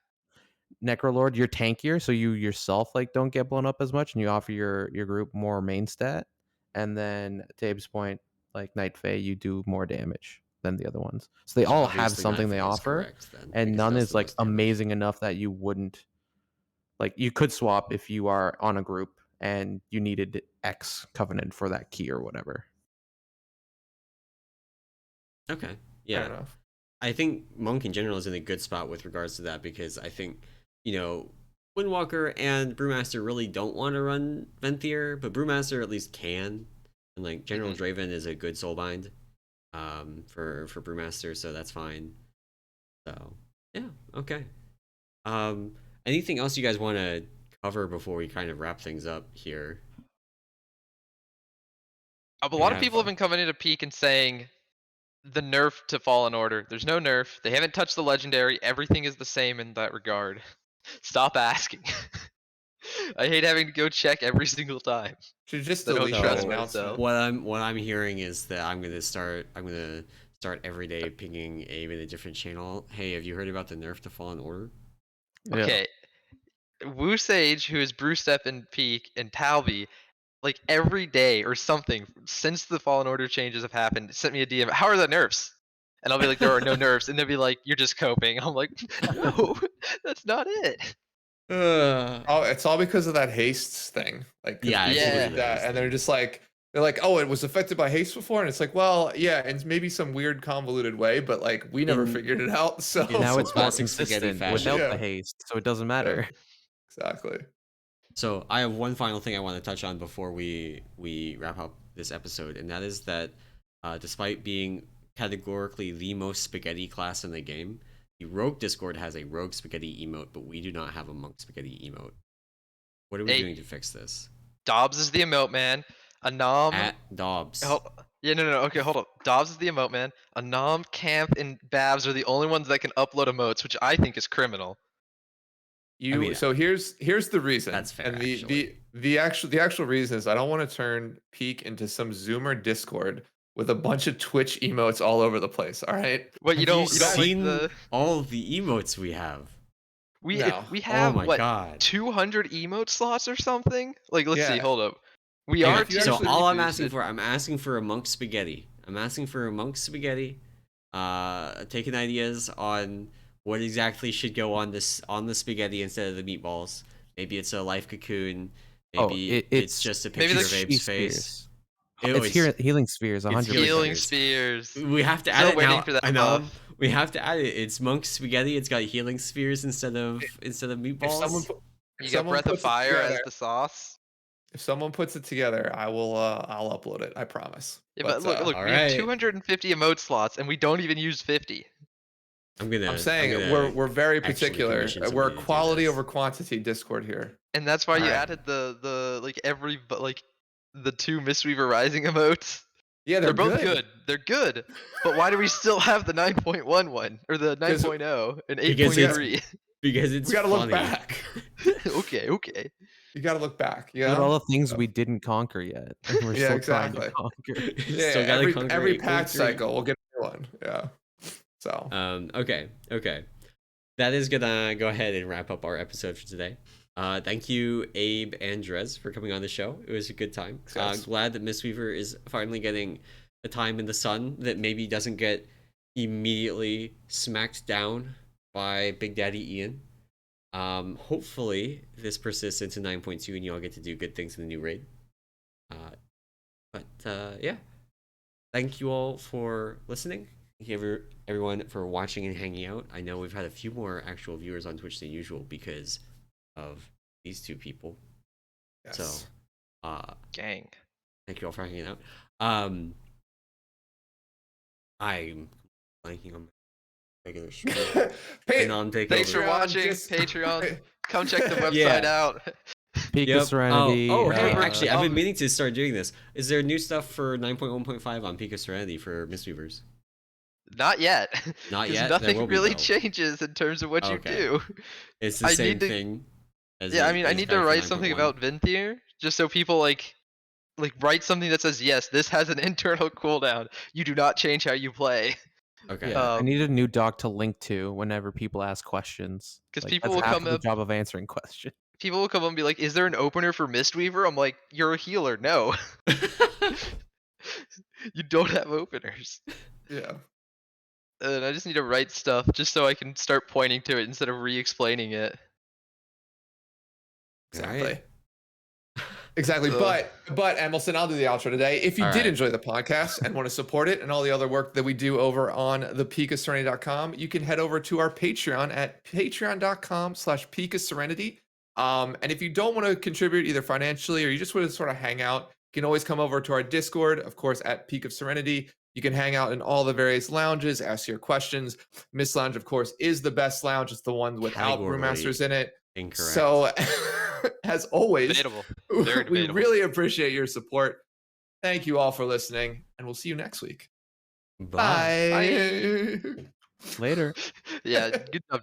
Necrolord, you're tankier, so you yourself like don't get blown up as much, and you offer your group more main stat. And then to Abe's point, like Night Fae, you do more damage than the other ones. So they So all have obviously something Night they Fae is offer, correct then, and because it none does is the like most damage. amazing enough that you wouldn't like. You could swap if you are on a group and you needed X covenant for that key or whatever. Okay. Fair Yeah. enough. I think Monk in general is in a good spot with regards to that, because I think, Windwalker and Brewmaster really don't want to run Venthyr, but Brewmaster at least can. And like General Draven is a good soulbind for Brewmaster, so that's fine. So yeah, okay. Anything else you guys want to cover before we kind of wrap things up here? A lot of people have been coming into Peak and saying the nerf to Fallen Order. There's no nerf. They haven't touched the legendary. Everything is the same in that regard. Stop asking. I hate having to go check every single time. Should just I don't delete trust that myself. announcement. What I'm hearing is that I'm gonna start every day pinging Abe in a different channel. Hey, have you heard about the nerf to Fallen Order? Okay. Wu Sage, who is Brewstep in Peak, and Talby, like every day or something since the Fallen Order changes have happened, sent me a DM. How are the nerfs? And I'll be like, there are no nerfs, and they'll be like, you're just coping. I'm like, no, that's not it. Oh, it's all because of that haste thing. Like, 'cause Yeah, it's people because do of the that, haste and they're thing. just like, oh, it was affected by haste before, and it's like, well, yeah, and maybe some weird convoluted way, but like we never In- figured it out. So Now some it's more classic spaghetti consistent fashion. without Yeah. the haste, so it doesn't matter. exactly. So I have one final thing I want to touch on before we wrap up this episode, and that is that despite being categorically the most spaghetti class in the game, the Rogue Discord has a Rogue Spaghetti emote, but we do not have a Monk Spaghetti emote. What are we Hey, doing to fix this? Dobbs is the emote man. Anom. At Dobbs. Yeah, no. Okay, hold up. Dobbs is the emote man. Anom, Camp, and Babs are the only ones that can upload emotes, which I think is criminal. So here's the reason. That's fair, And actually. the actual reason is I don't want to turn Peak into some Zoomer Discord with a bunch of Twitch emotes all over the place. All right. What you don't seen like the all of the emotes we have? No. we have my what God. 200 emote slots or something? Like let's see, Yeah. hold up. We Yeah, are if you tier So actually- all I'm three asking boosted. for, I'm asking for a Monk Spaghetti. I'm asking for a Monk Spaghetti. Taking ideas on what exactly should go on the spaghetti instead of the meatballs. Maybe it's a life cocoon. Maybe it's just a picture maybe of the Abe's face. It's healing spheres, 100%. Healing spears. We have to Still add it waiting now. for that Anom, buff. we have to add it. It's Monk Spaghetti. It's got healing spheres instead of If meatballs. You got Breath of Fire as the sauce. If someone puts it together, I will. I'll upload it. I promise. Yeah, but look, all we have right. 250 emote slots, and we don't even use 50. I'm saying we're very particular. commission We're somebody to do quality this. over quantity Discord here. And that's why you Alright. added the the two Mistweaver Rising emotes. Yeah, They're both good. They're good. But why do we still have the 9.11 or the 9.0 and Because it's 8.3? Because it's We gotta funny. look back. Okay. You gotta look back. Look at all the things we didn't conquer yet. And we're Yeah, still trying to exactly. conquer. Yeah, Still gotta every conquer every 8.3. patch cycle we'll get a new one. Yeah. So Okay. That is gonna go ahead and wrap up our episode for today. Thank you, Abe and Drez, for coming on the show. It was a good time. Yes. Glad that Mistweaver is finally getting a time in the sun that maybe doesn't get immediately smacked down by Big Daddy Ian. Hopefully this persists into 9.2 and you all get to do good things in the new raid. Yeah. Thank you all for listening. Thank you everyone for watching and hanging out. I know we've had a few more actual viewers on Twitch than usual because of these two people. Yes. So, Gang. thank you all for hanging out. I'm blanking on my regular stream. Thanks for watching, Patreon. Come check the website out. Peak Yep. of Serenity. Oh, hey, actually, I've been um, meaning to start doing this. Is there new stuff for 9.1.5 on Peak of Serenity for Mistweavers? Not yet. Not 'Cause yet? There nothing will be, really though. changes in terms of what Okay. you do. It's the I same need to- thing. As Yeah, it I mean, I is need to for write something 9.1. about Vinthier, just so people like write something that says, yes, this has an internal cooldown. You do not change how you play. Okay. Yeah, I Um, need a new doc to link to whenever people ask questions. 'Cause Like, people that's will half come of the up- job of answering questions. People will come up and be like, is there an opener for Mistweaver? I'm like, you're a healer. No. You don't have openers. Yeah. And I just need to write stuff just so I can start pointing to it instead of re-explaining it. Exactly. Alright. Exactly. So- But Emallson, I'll do the outro today. If you All did right. enjoy the podcast and want to support it and all the other work that we do over on thepeakofserenity.com, you can head over to our Patreon at patreon.com/peakofserenity. And if you don't want to contribute either financially or you just want to sort of hang out, you can always come over to our Discord, of course, at Peak of Serenity. You can hang out in all the various lounges, ask your questions. Miss Lounge, of course, is the best lounge. It's the one without brewmasters in it. Incorrect. So, as always, Debatable. Very we debatable. really appreciate your support. Thank you all for listening, and we'll see you next week. Bye. Bye. Later. Yeah, good job.